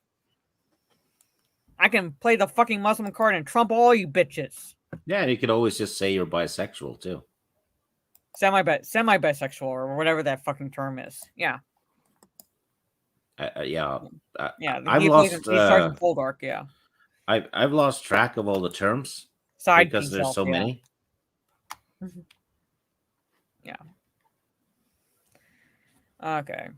I can play the fucking Muslim card and trump all you bitches. Yeah, and you could always just say you're bisexual too. Semi-bisexual or whatever that fucking term is. Yeah. Yeah. Yeah. I've He lost. Sergeant Poldark, yeah. I've lost track of all the terms Side because piece there's elf, so yeah. many. Yeah. Okay.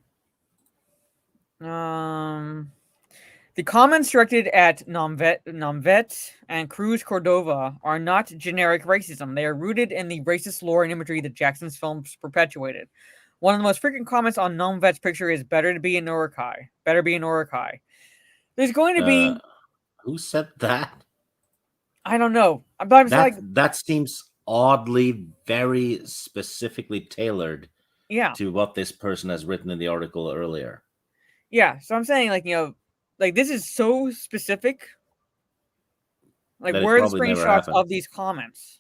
The comments directed at Namvet and Cruz Cordova are not generic racism. They are rooted in the racist lore and imagery that Jackson's films perpetuated. One of the most frequent comments on Namvet's picture is better to be an Urukai. Better be an Urukai. There's going to be... Who said that? I don't know. But I'm that like... that seems oddly very specifically tailored to what this person has written in the article earlier. Yeah, so I'm saying, like, you know, like, this is so specific. Like, where are the screenshots of these comments?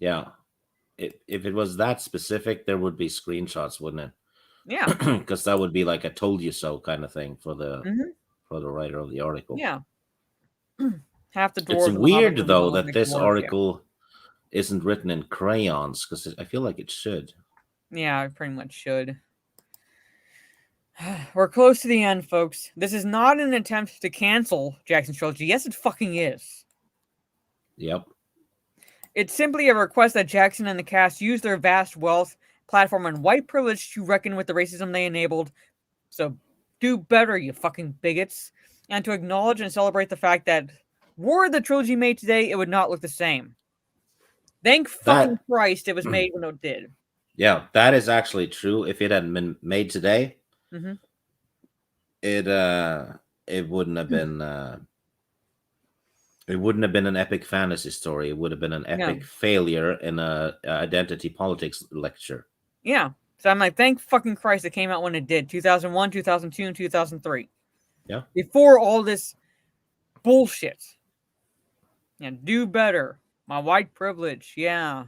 Yeah. If it was that specific, there would be screenshots, wouldn't it? Yeah. Because that would be like a told you so kind of thing for the writer of the article. Yeah. Half the It's weird, though, that this article isn't written in crayons, because I feel like it should. Yeah, it pretty much should. We're close to the end, folks. This is not an attempt to cancel Jackson's trilogy. Yes, it fucking is. Yep. It's simply a request that Jackson and the cast use their vast wealth, platform, and white privilege to reckon with the racism they enabled. So do better, you fucking bigots. And to acknowledge and celebrate the fact that were the trilogy made today, it would not look the same. Thank fucking Christ it was made when it did. Yeah, that is actually true. If it had been made today, it wouldn't have been it wouldn't have been an epic fantasy story. It would have been an epic failure in a identity politics lecture. Yeah. So I'm like, thank fucking Christ it came out when it did. 2001, 2002, and 2003. Yeah. Before all this bullshit. Yeah, do better. My white privilege. Yeah.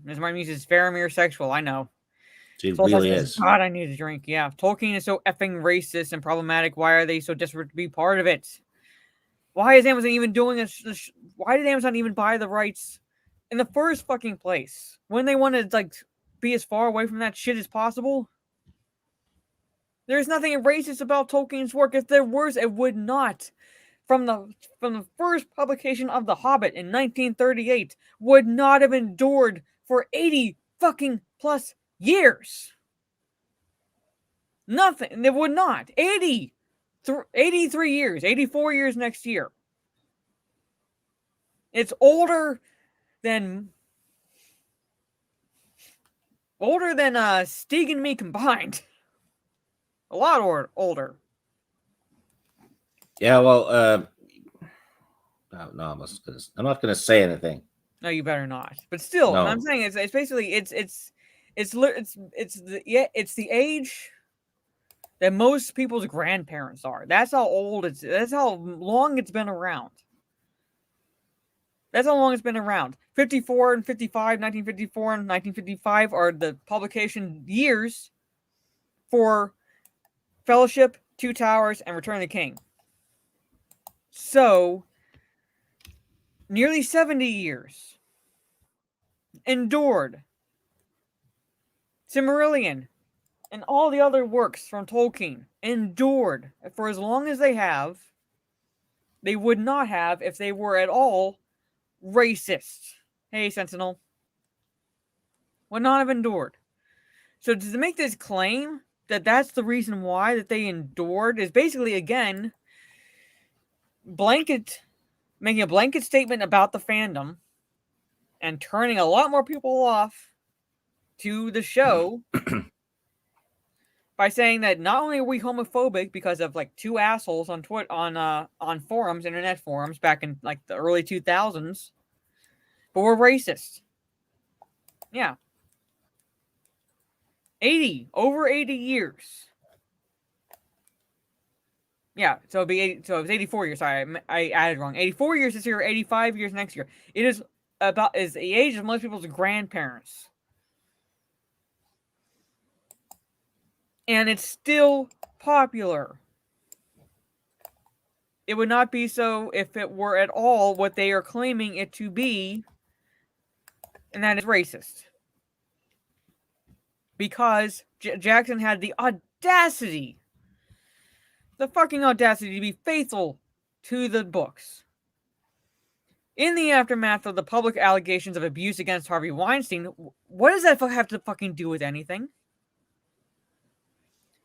Ms. Martin is Faramir sexual. I know. She really is. God, I need a drink. Yeah. Tolkien is so effing racist and problematic. Why are they so desperate to be part of it? Why is Amazon even doing this? Why did Amazon even buy the rights in the first fucking place? When they wanted to, like, be as far away from that shit as possible? There's nothing racist about Tolkien's work. If there was, it would not. From the first publication of The Hobbit in 1938, would not have endured for 80 fucking plus years. Nothing. It would not. 83 years. 84 years next year. It's older than Stieg and me combined. A lot older. Yeah, well, no, I'm not gonna say anything. No, you better not. But still, No. I'm saying it's basically it's the age that most people's grandparents are. That's how old it's. That's how long it's been around. That's how long it's been around. 54 and 55, 1954 and 1955 are the publication years for Fellowship, Two Towers, and Return of the King. So, nearly 70 years. Endured. Silmarillion. And all the other works from Tolkien. Endured. For as long as they have. they would not have if they were at all racist. Hey, Sentinel. Would not have endured. So to make this claim that that's the reason why that they endured is basically, again, making a blanket statement about the fandom and turning a lot more people off to the show by saying that not only are we homophobic because of like two assholes on Twitter on forums, internet forums back in like the early 2000s, but we're racist. Yeah. Over 80 years. Yeah, so it'd be 80, so it was 84 years. Sorry, I added wrong. 84 years this year, 85 years next year. It is the age of most people's grandparents. And it's still popular. It would not be so if it were at all what they are claiming it to be, and that is racist. Because Jackson had the fucking audacity to be faithful to the books. In the aftermath of the public allegations of abuse against Harvey Weinstein, what does that have to fucking do with anything?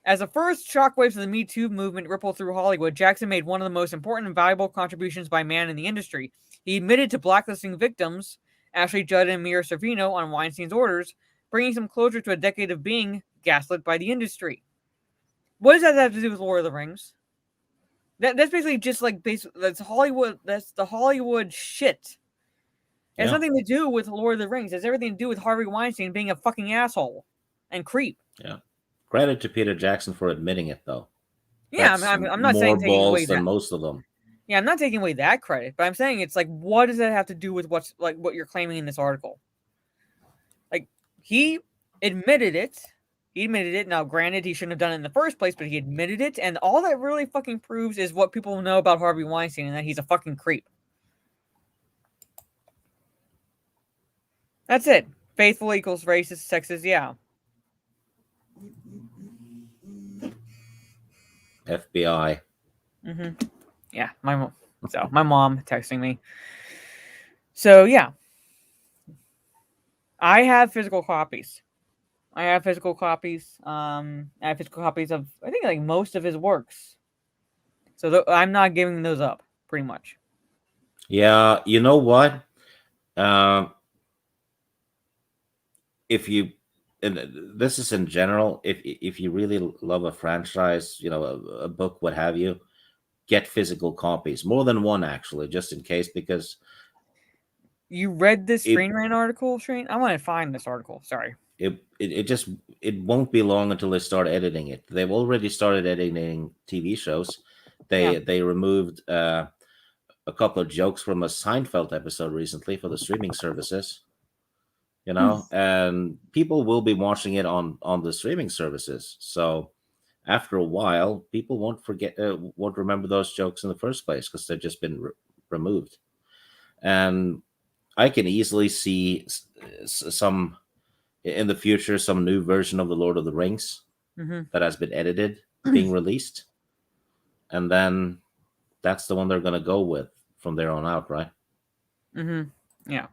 As the first shockwaves of the Me Too movement rippled through Hollywood, Jackson made one of the most important and valuable contributions by man in the industry. He admitted to blacklisting victims, Ashley Judd and Mira Sorvino, on Weinstein's orders, bringing some closure to a decade of being gaslit by the industry. What does that have to do with Lord of the Rings? That's basically just like that's Hollywood. That's the Hollywood shit. It has nothing to do with Lord of the Rings. It has everything to do with Harvey Weinstein being a fucking asshole and creep. Yeah. Credit to Peter Jackson for admitting it, though. Yeah, I'm not saying taking away than most of them. Yeah, I'm not taking away that credit, but I'm saying it's like, what does that have to do with what you're claiming in this article? Like, he admitted it. He admitted it. Now, granted, he shouldn't have done it in the first place, but he admitted it, and all that really fucking proves is what people know about Harvey Weinstein, and that he's a fucking creep. That's it. Faithful equals racist, sexist, yeah. FBI. Yeah, my mom texting me. So yeah, I have physical copies. I have physical copies of I think like most of his works. So I'm not giving those up, pretty much. Yeah, you know what? If you, and this is in general, if you really love a franchise, you know, a book, what have you, get physical copies, more than one actually, just in case, because you read this Screen Rant article, Shane? I want to find this article. Sorry. It won't be long until they start editing it. They've already started editing TV shows. They removed a couple of jokes from a Seinfeld episode recently for the streaming services. You know, and people will be watching it on the streaming services. So after a while, people won't remember those jokes in the first place because they've just been removed. And I can easily see some in the future, some new version of the Lord of the Rings that has been edited being released, and then that's the one they're going to go with from there on out, right? Yeah.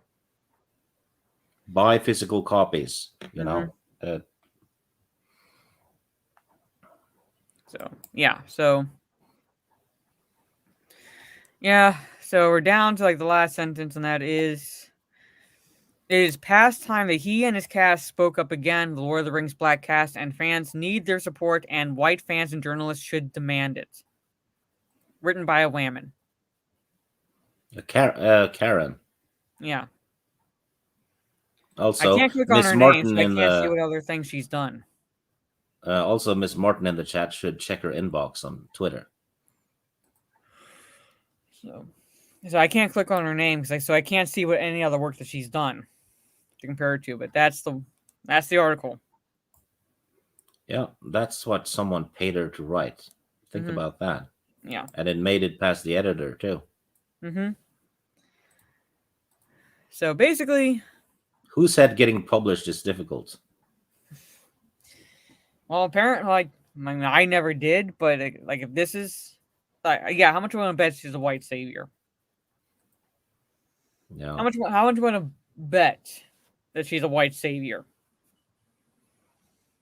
Buy physical copies, you know. So we're down to like the last sentence, and that is, it is past time that he and his cast spoke up again. The Lord of the Rings Black cast and fans need their support, and white fans and journalists should demand it. Written by a Whammon. Karen. Yeah. Also, I can't click on her name, so I can't see what other things she's done. Also, Miss Martin in the chat should check her inbox on Twitter. So I can't click on her name so I can't see what any other work that she's done to compare it to. But that's the article. Yeah, that's what someone paid her to write. Think about that. Yeah, and it made it past the editor too. So basically, who said getting published is difficult? Well, apparently, I never did, but like if this is Yeah, how much do you want to bet she's a white savior? Yeah. How much do you want to bet that she's a white savior?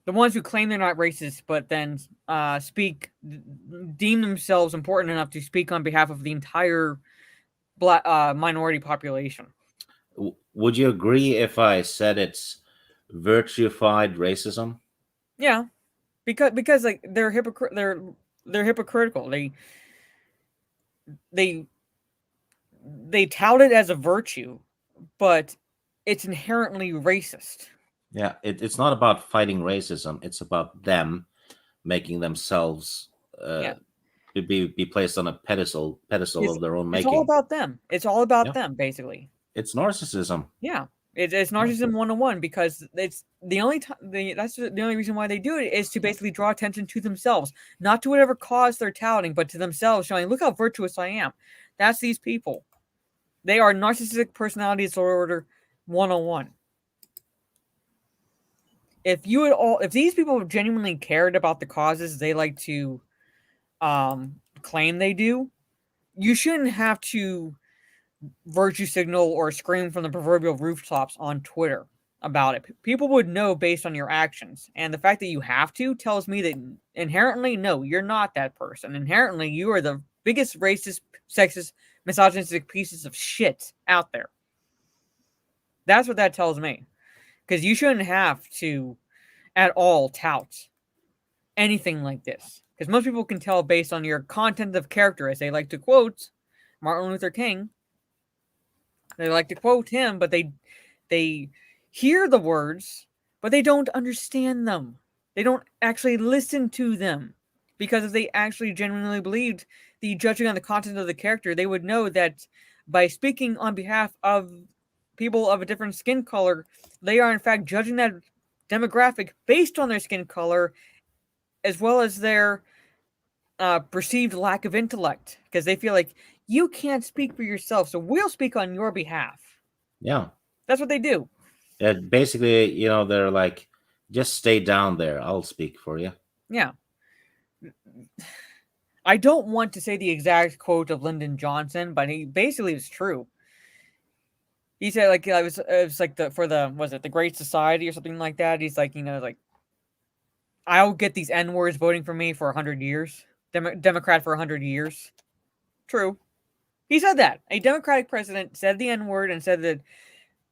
The ones who claim they're not racist, but then deem themselves important enough to speak on behalf of the entire black minority population. Would you agree if I said it's virtuified racism? Yeah, because like they're hypocritical. They tout it as a virtue, but it's inherently racist. Yeah, it's not about fighting racism. It's about them making themselves Yeah, be placed on a pedestal it's of their own it's all making. about them. It's all about Yeah, them, basically. it's narcissism. Yeah, it's Yeah, narcissism 101 because it's the only time that's the only reason why they do it is to basically draw attention to themselves, not to whatever cause they're touting, but to themselves, showing, look how virtuous I am. That's these people. They are narcissistic personality disorder 101. If these people genuinely cared about the causes they like to claim they do, you shouldn't have to virtue signal or scream from the proverbial rooftops on Twitter about it. People would know based on your actions. And the fact that you have to tells me that inherently, no, you're not that person. Inherently, you are the biggest racist, sexist, misogynistic pieces of shit out there. That's what that tells me. Because you shouldn't have to at all tout anything like this. Because most people can tell based on your content of character, as they like to quote Martin Luther King. They like to quote him, but they hear the words, but they don't understand them. They don't actually listen to them. Because if they actually genuinely believed the judging on the content of the character, they would know that by speaking on behalf of people of a different skin color, they are in fact judging that demographic based on their skin color, as well as their perceived lack of intellect, because they feel like you can't speak for yourself, so we'll speak on your behalf. Yeah. That's what they do. Basically, they're like, just stay down there. I'll speak for you. Yeah. I don't want to say the exact quote of Lyndon Johnson, but he basically is true. He said like it was like the Great Society or something like that. He's like, like, I'll get these N-words voting for me for 100 years. Democrat for 100 years. True. He said that. A Democratic president said the N-word and said that,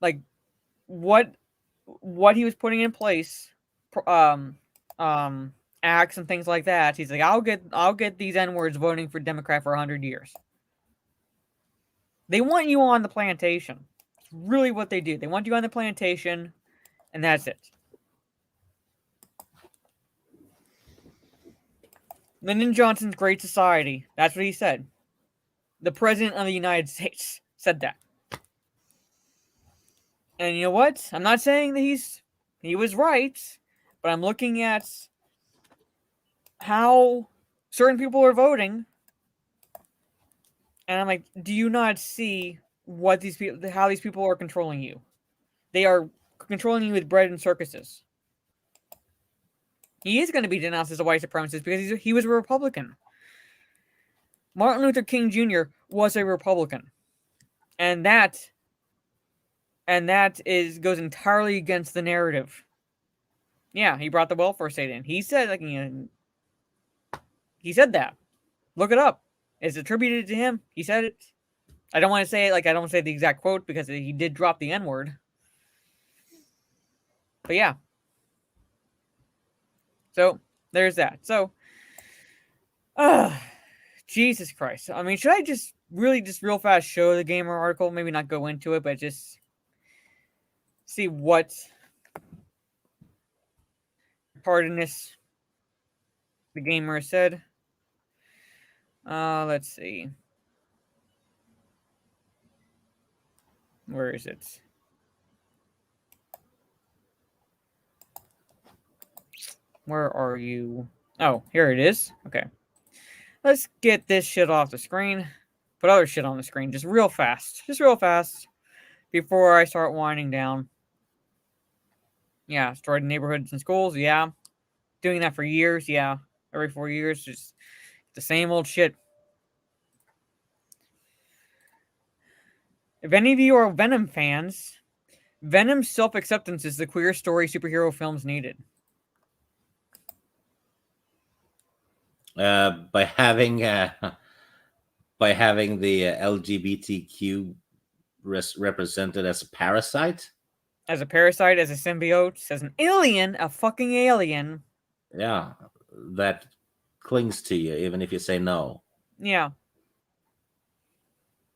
like, what he was putting in place, acts and things like that. He's like, I'll get these N-words voting for Democrat for 100 years. They want you on the plantation. It's really what they do. They want you on the plantation, and that's it. Lyndon Johnson's Great Society. That's what he said. The President of the United States said that. And you know what? I'm not saying that he was right, but I'm looking at how certain people are voting, and I'm like, do you not see how these people are controlling you? They are controlling you with bread and circuses. He is going to be denounced as a white supremacist because he was a Republican. Martin Luther King Jr. was a Republican, and that goes entirely against the narrative. Yeah, he brought the welfare state in. He said he said that. Look it up. It's attributed to him. He said it. I don't want to say it I don't say the exact quote because he did drop the N-word. But yeah. So there's that. So, Jesus Christ. I mean, should I just real fast show the Gamer article? Maybe not go into it, but just see what part in this the Gamer said. Let's see. Where is it? Where are you? Oh, here it is. Okay. Let's get this shit off the screen. Put other shit on the screen just real fast. Just real fast. Before I start winding down. Yeah, destroyed neighborhoods and schools. Yeah. Doing that for years. Yeah. Every 4 years. Just the same old shit. If any of you are Venom fans, Venom's self-acceptance is the queer story superhero films needed. By having by having the LGBTQ represented as a parasite. As a parasite, as a symbiote, as an alien, a fucking alien. Yeah, that clings to you even if you say no. Yeah.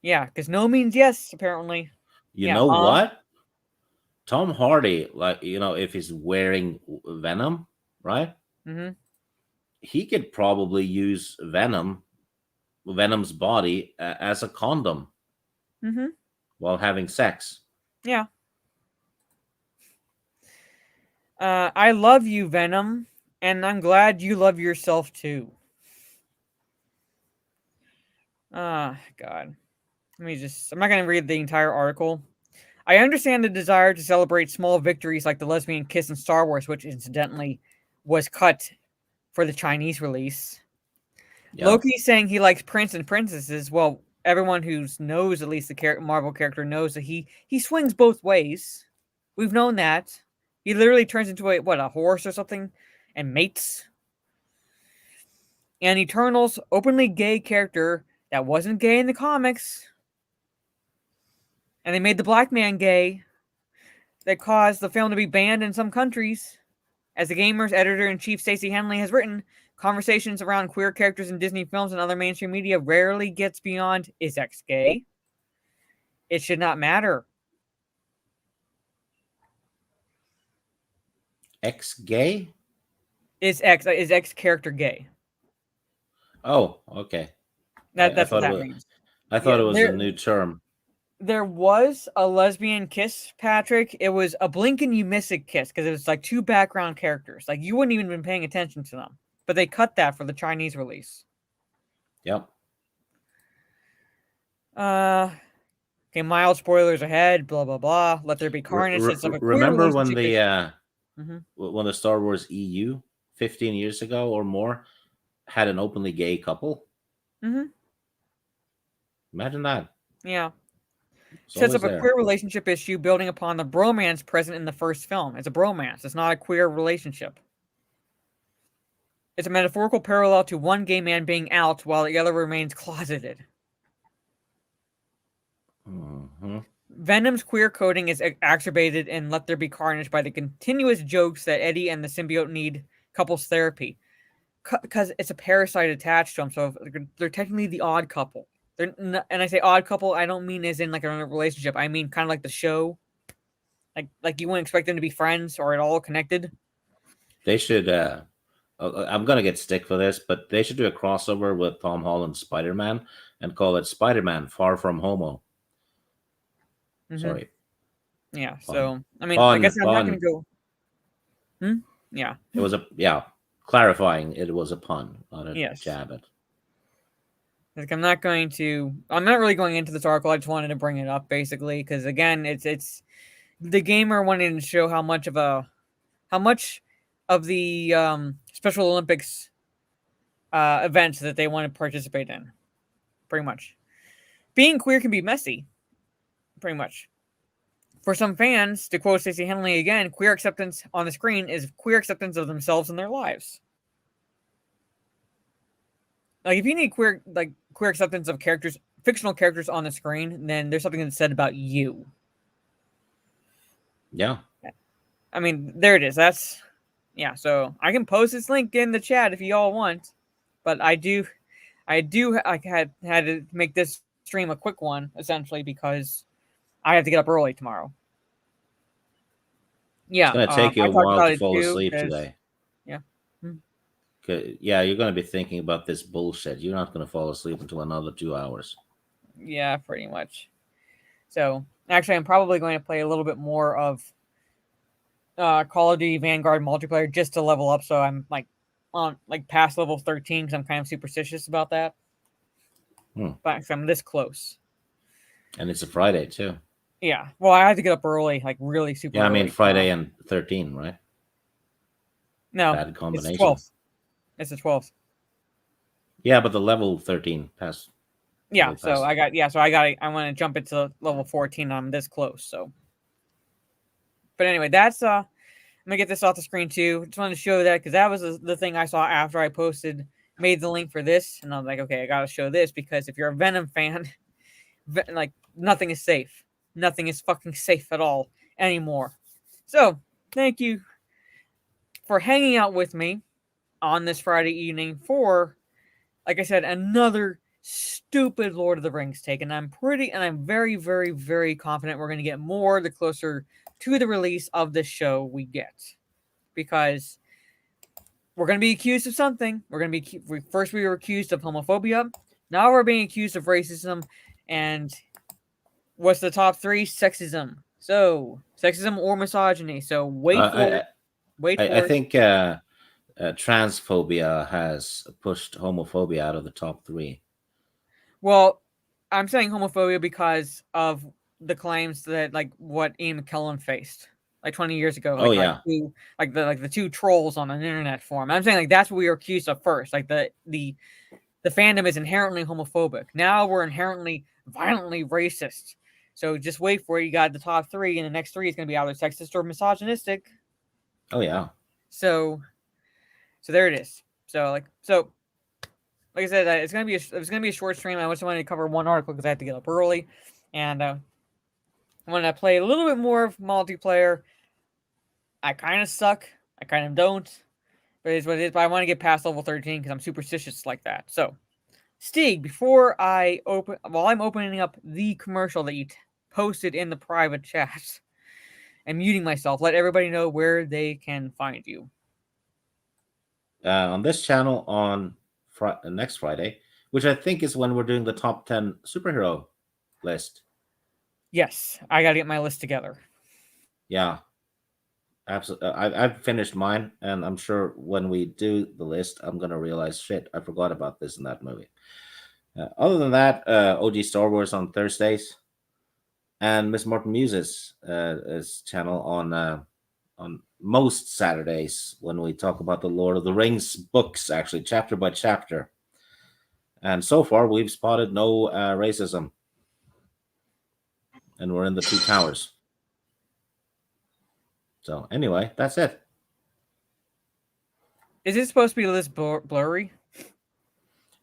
Yeah, because no means yes, apparently. You Yeah, know what? Tom Hardy, like, if he's wearing Venom, right? Mm-hmm. He could probably use Venom's body as a condom Mm-hmm. while having sex. Yeah. I love you, Venom, and I'm glad you love yourself too. God. I'm not going to read the entire article. I understand the desire to celebrate small victories like the lesbian kiss in Star Wars, which incidentally was cut for the Chinese release. Yeah. Loki saying he likes prince and princesses. Well, everyone who knows at least the Marvel character knows that he swings both ways. We've known that. He literally turns into a horse or something and mates. And Eternal's openly gay character that wasn't gay in the comics. And they made the black man gay. That caused the film to be banned in some countries. As the gamer's editor-in-chief Stacey Henley has written, conversations around queer characters in Disney films and other mainstream media rarely gets beyond, is X gay? It should not matter. X gay? Is X character gay? Oh, okay. That's what that means. I thought it was a new term. There was a lesbian kiss, Patrick. It was a blink and you miss a kiss because it was like two background characters. Like you wouldn't even been paying attention to them. But they cut that for the Chinese release. Yep. Okay, mild spoilers ahead, blah blah blah. Let there be carnage. Remember when when the Star Wars EU 15 years ago or more had an openly gay couple? Mm-hmm. Imagine that. Yeah. Sets up a queer relationship issue building upon the bromance present in the first film. It's a bromance. It's not a queer relationship. It's a metaphorical parallel to one gay man being out while the other remains closeted. Mm-hmm. Venom's queer coding is exacerbated in Let There Be Carnage by the continuous jokes that Eddie and the symbiote need couples therapy. Because it's a parasite attached to them, so they're technically the odd couple. And I say odd couple, I don't mean as in like a relationship. I mean kind of like the show. Like you wouldn't expect them to be friends or at all connected. They should, I'm going to get stick for this, but they should do a crossover with Tom Holland's Spider-Man and call it Spider-Man Far From Homo. Mm-hmm. Sorry. Yeah, so, I mean, I guess I'm not going to go... Yeah. It was clarifying it was a pun, not a jab at. Like I'm not really going into this article. I just wanted to bring it up basically because again, it's the gamer wanting to show how much of the Special Olympics events that they want to participate in. Pretty much, being queer can be messy. Pretty much, for some fans, to quote Stacey Henley again, queer acceptance on the screen is queer acceptance of themselves and their lives. Like if you need queer acceptance of fictional characters on the screen, then there's something that's said about you. Yeah. I mean, there it is. So I can post this link in the chat if you all want, but I had to make this stream a quick one essentially because I have to get up early tomorrow. Yeah. It's going to take you a while to fall asleep today. Yeah. Yeah, you're going to be thinking about this bullshit. You're not going to fall asleep until another 2 hours. Yeah, pretty much. So, actually, I'm probably going to play a little bit more of Call of Duty Vanguard multiplayer just to level up. So I'm on past level 13 because I'm kind of superstitious about that. But I'm this close. And it's a Friday too. Yeah. Well, I had to get up early, like really super. Yeah, early. I mean Friday and 13, right? No, bad combination. It's the 12th. Yeah, but the level 13 pass. Yeah, Way so past. I want to jump into level 14. I'm this close, so. But anyway, that's I'm gonna get this off the screen too. Just wanted to show that because that was the thing I saw after I made the link for this, and I was like, okay, I gotta show this because if you're a Venom fan, like nothing is safe. Nothing is fucking safe at all anymore. So thank you for hanging out with me on this Friday evening for, like I said, another stupid Lord of the Rings take. And I'm very, very, very confident we're going to get more the closer to the release of this show we get. Because we're going to be accused of something. First we were accused of homophobia. Now we're being accused of racism. And what's the top three? Sexism. So, sexism or misogyny. So, wait for it. I think transphobia has pushed homophobia out of the top three. Well, I'm saying homophobia because of the claims that like what Ian McKellen faced like 20 years ago. Like, Oh yeah, the two trolls on an internet forum. I'm saying like that's what we were accused of first. Like the fandom is inherently homophobic. Now we're inherently violently racist. So just wait for it. You got the top three, and the next three is going to be either sexist or misogynistic. oh yeah. So there it is. So like I said, it's gonna be a short stream. I just wanted to cover one article because I have to get up early, and I want to play a little bit more of multiplayer. I kind of suck. I kind of don't. But it is what it is. But I want to get past level 13 because I'm superstitious like that. So, Stieg, while I'm opening up the commercial that you posted in the private chat, and muting myself, let everybody know where they can find you. On this channel on next Friday, which I think is when we're doing the top 10 superhero list. Yes, I got to get my list together. Yeah, absolutely. I've finished mine, and I'm sure when we do the list, I'm gonna realize, shit, I forgot about this in that movie. Other than that, OG Star Wars on Thursdays, and Miss Morton Muse's channel on most Saturdays when we talk about the Lord of the Rings books, actually chapter by chapter. And so far, we've spotted no racism, and we're in the Two Towers. So anyway, that's it. Is it supposed to be this blurry?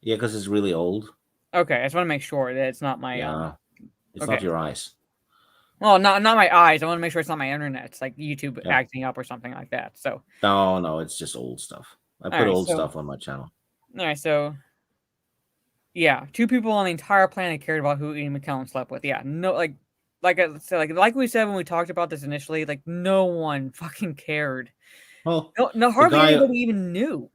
Yeah, because it's really old. Okay, I just want to make sure that it's not my It's not your eyes. Well, not my eyes. I want to make sure it's not my internet. It's like YouTube acting up or something like that. So no, it's just old stuff. I put old stuff on my channel. All right, so yeah, 2 people on the entire planet cared about who Ian McKellen slept with. Yeah, no, like I said, like we said when we talked about this initially, like no one fucking cared. Well, hardly anybody even knew.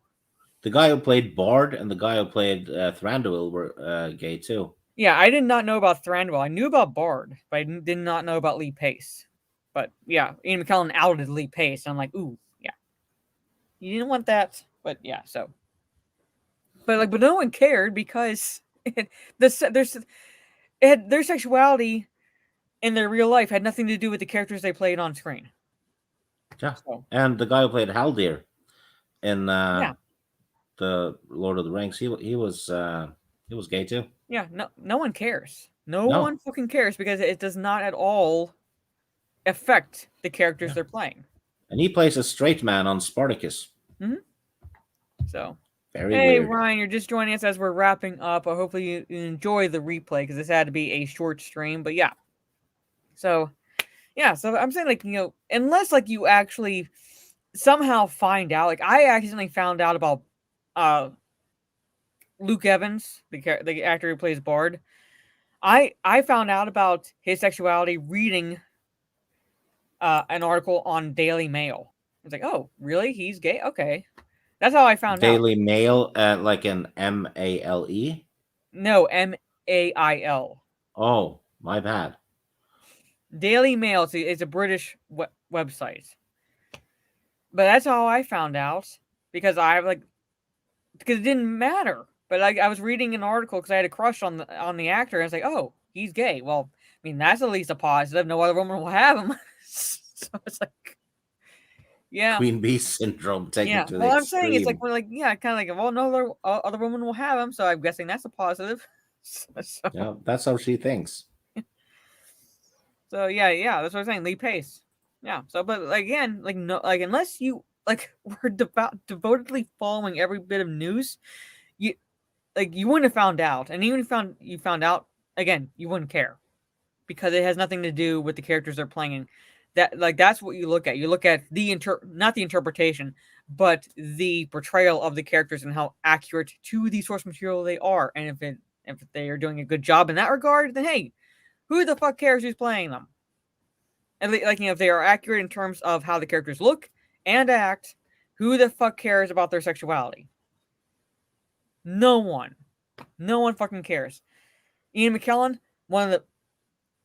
The guy who played Bard and the guy who played Thranduil were gay too. Yeah, I did not know about Thranduil. I knew about Bard, but I did not know about Lee Pace. But yeah, Ian McKellen outed Lee Pace. And I'm like, ooh, yeah. You didn't want that, but yeah, so. But no one cared because their sexuality in their real life had nothing to do with the characters they played on screen. Yeah, so. And the guy who played Haldir in the Lord of the Rings, he was gay too. Yeah, no one cares. No one fucking cares because it does not at all affect the characters they're playing. And he plays a straight man on Spartacus. Mm-hmm. So, very weird. Ryan, you're just joining us as we're wrapping up. Hopefully you enjoy the replay because this had to be a short stream. But yeah, so I'm saying like unless like you actually somehow find out, like I accidentally found out about Luke Evans, the actor who plays Bard. I found out about his sexuality reading an article on Daily Mail. I was like, oh, really? He's gay? Okay. That's how I found Daily Mail, like an MALE? No, MAIL. Oh, my bad. Daily Mail is a British website. But that's how I found out because it didn't matter. But I was reading an article because I had a crush on the actor. And I was like, oh, he's gay. Well, I mean, that's at least a positive. No other woman will have him. So it's like, yeah. Queen Bee syndrome taken to the I'm extreme. saying it's like, kind of like, well, no other woman will have him. So I'm guessing that's a positive. So, Yeah, that's how she thinks. so yeah, that's what I'm saying. Lee Pace. Yeah. So, but again, like no, like unless you like were devotedly following every bit of news, you you wouldn't have found out, and even if you found out again, you wouldn't care because it has nothing to do with the characters they're playing. That's what you look at. You look at not the interpretation, but the portrayal of the characters and how accurate to the source material they are. And if they are doing a good job in that regard, then hey, who the fuck cares who's playing them? And if they are accurate in terms of how the characters look and act, who the fuck cares about their sexuality? No one. No one fucking cares. Ian McKellen,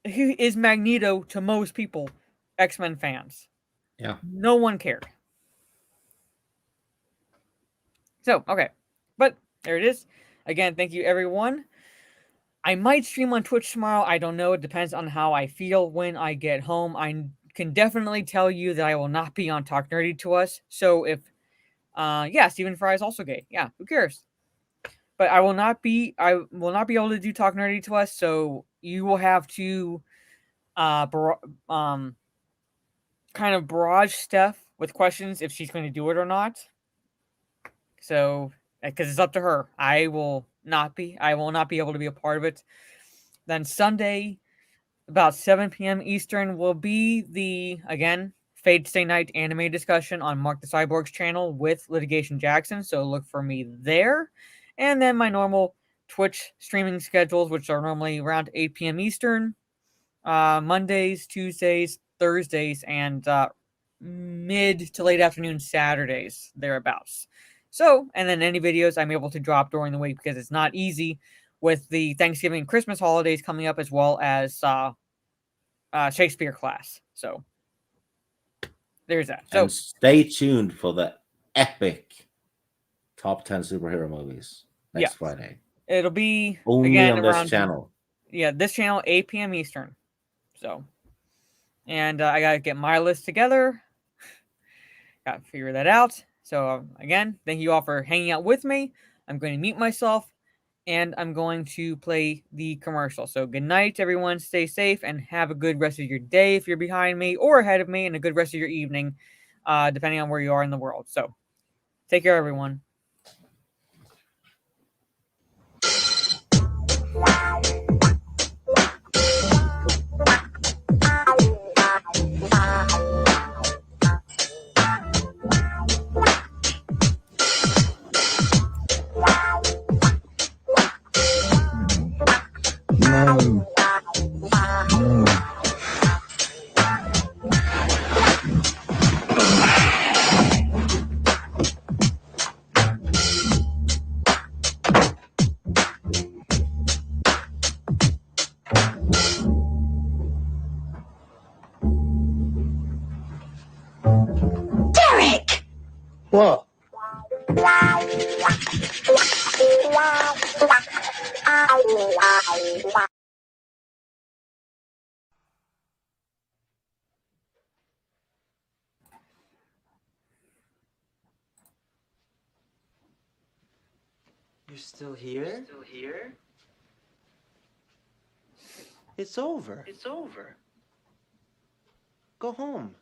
he is Magneto to most people, X-Men fans. Yeah. No one cared. So, okay. But there it is. Again, thank you everyone. I might stream on Twitch tomorrow. I don't know. It depends on how I feel when I get home. I can definitely tell you that I will not be on Talk Nerdy to Us. So if Stephen Fry is also gay. Yeah, who cares? But I will not be able to do Talk Nerdy to Us, so you will have to kind of barrage Steph with questions if she's going to do it or not. So, because it's up to her. I will not be able to be a part of it. Then Sunday, about 7 p.m. Eastern, will be the, again, Fate Stay Night anime discussion on Mark the Cyborg's channel with Litigation Jackson. So look for me there. And then my normal Twitch streaming schedules, which are normally around 8 p.m. Eastern, Mondays, Tuesdays, Thursdays, and mid to late afternoon Saturdays, thereabouts. So, and then any videos I'm able to drop during the week because it's not easy with the Thanksgiving and Christmas holidays coming up, as well as Shakespeare class. So, there's that. So, And stay tuned for the epic top 10 superhero movies next Friday. It'll be only again on around this channel. Yeah, this channel, 8 p.m. Eastern. So, and I gotta get my list together. Gotta figure that out. So again, thank you all for hanging out with me. I'm going to mute myself, and I'm going to play the commercial. So good night, everyone. Stay safe and have a good rest of your day if you're behind me or ahead of me, and a good rest of your evening, depending on where you are in the world. So take care, everyone. What? You're still here? It's over. Go home.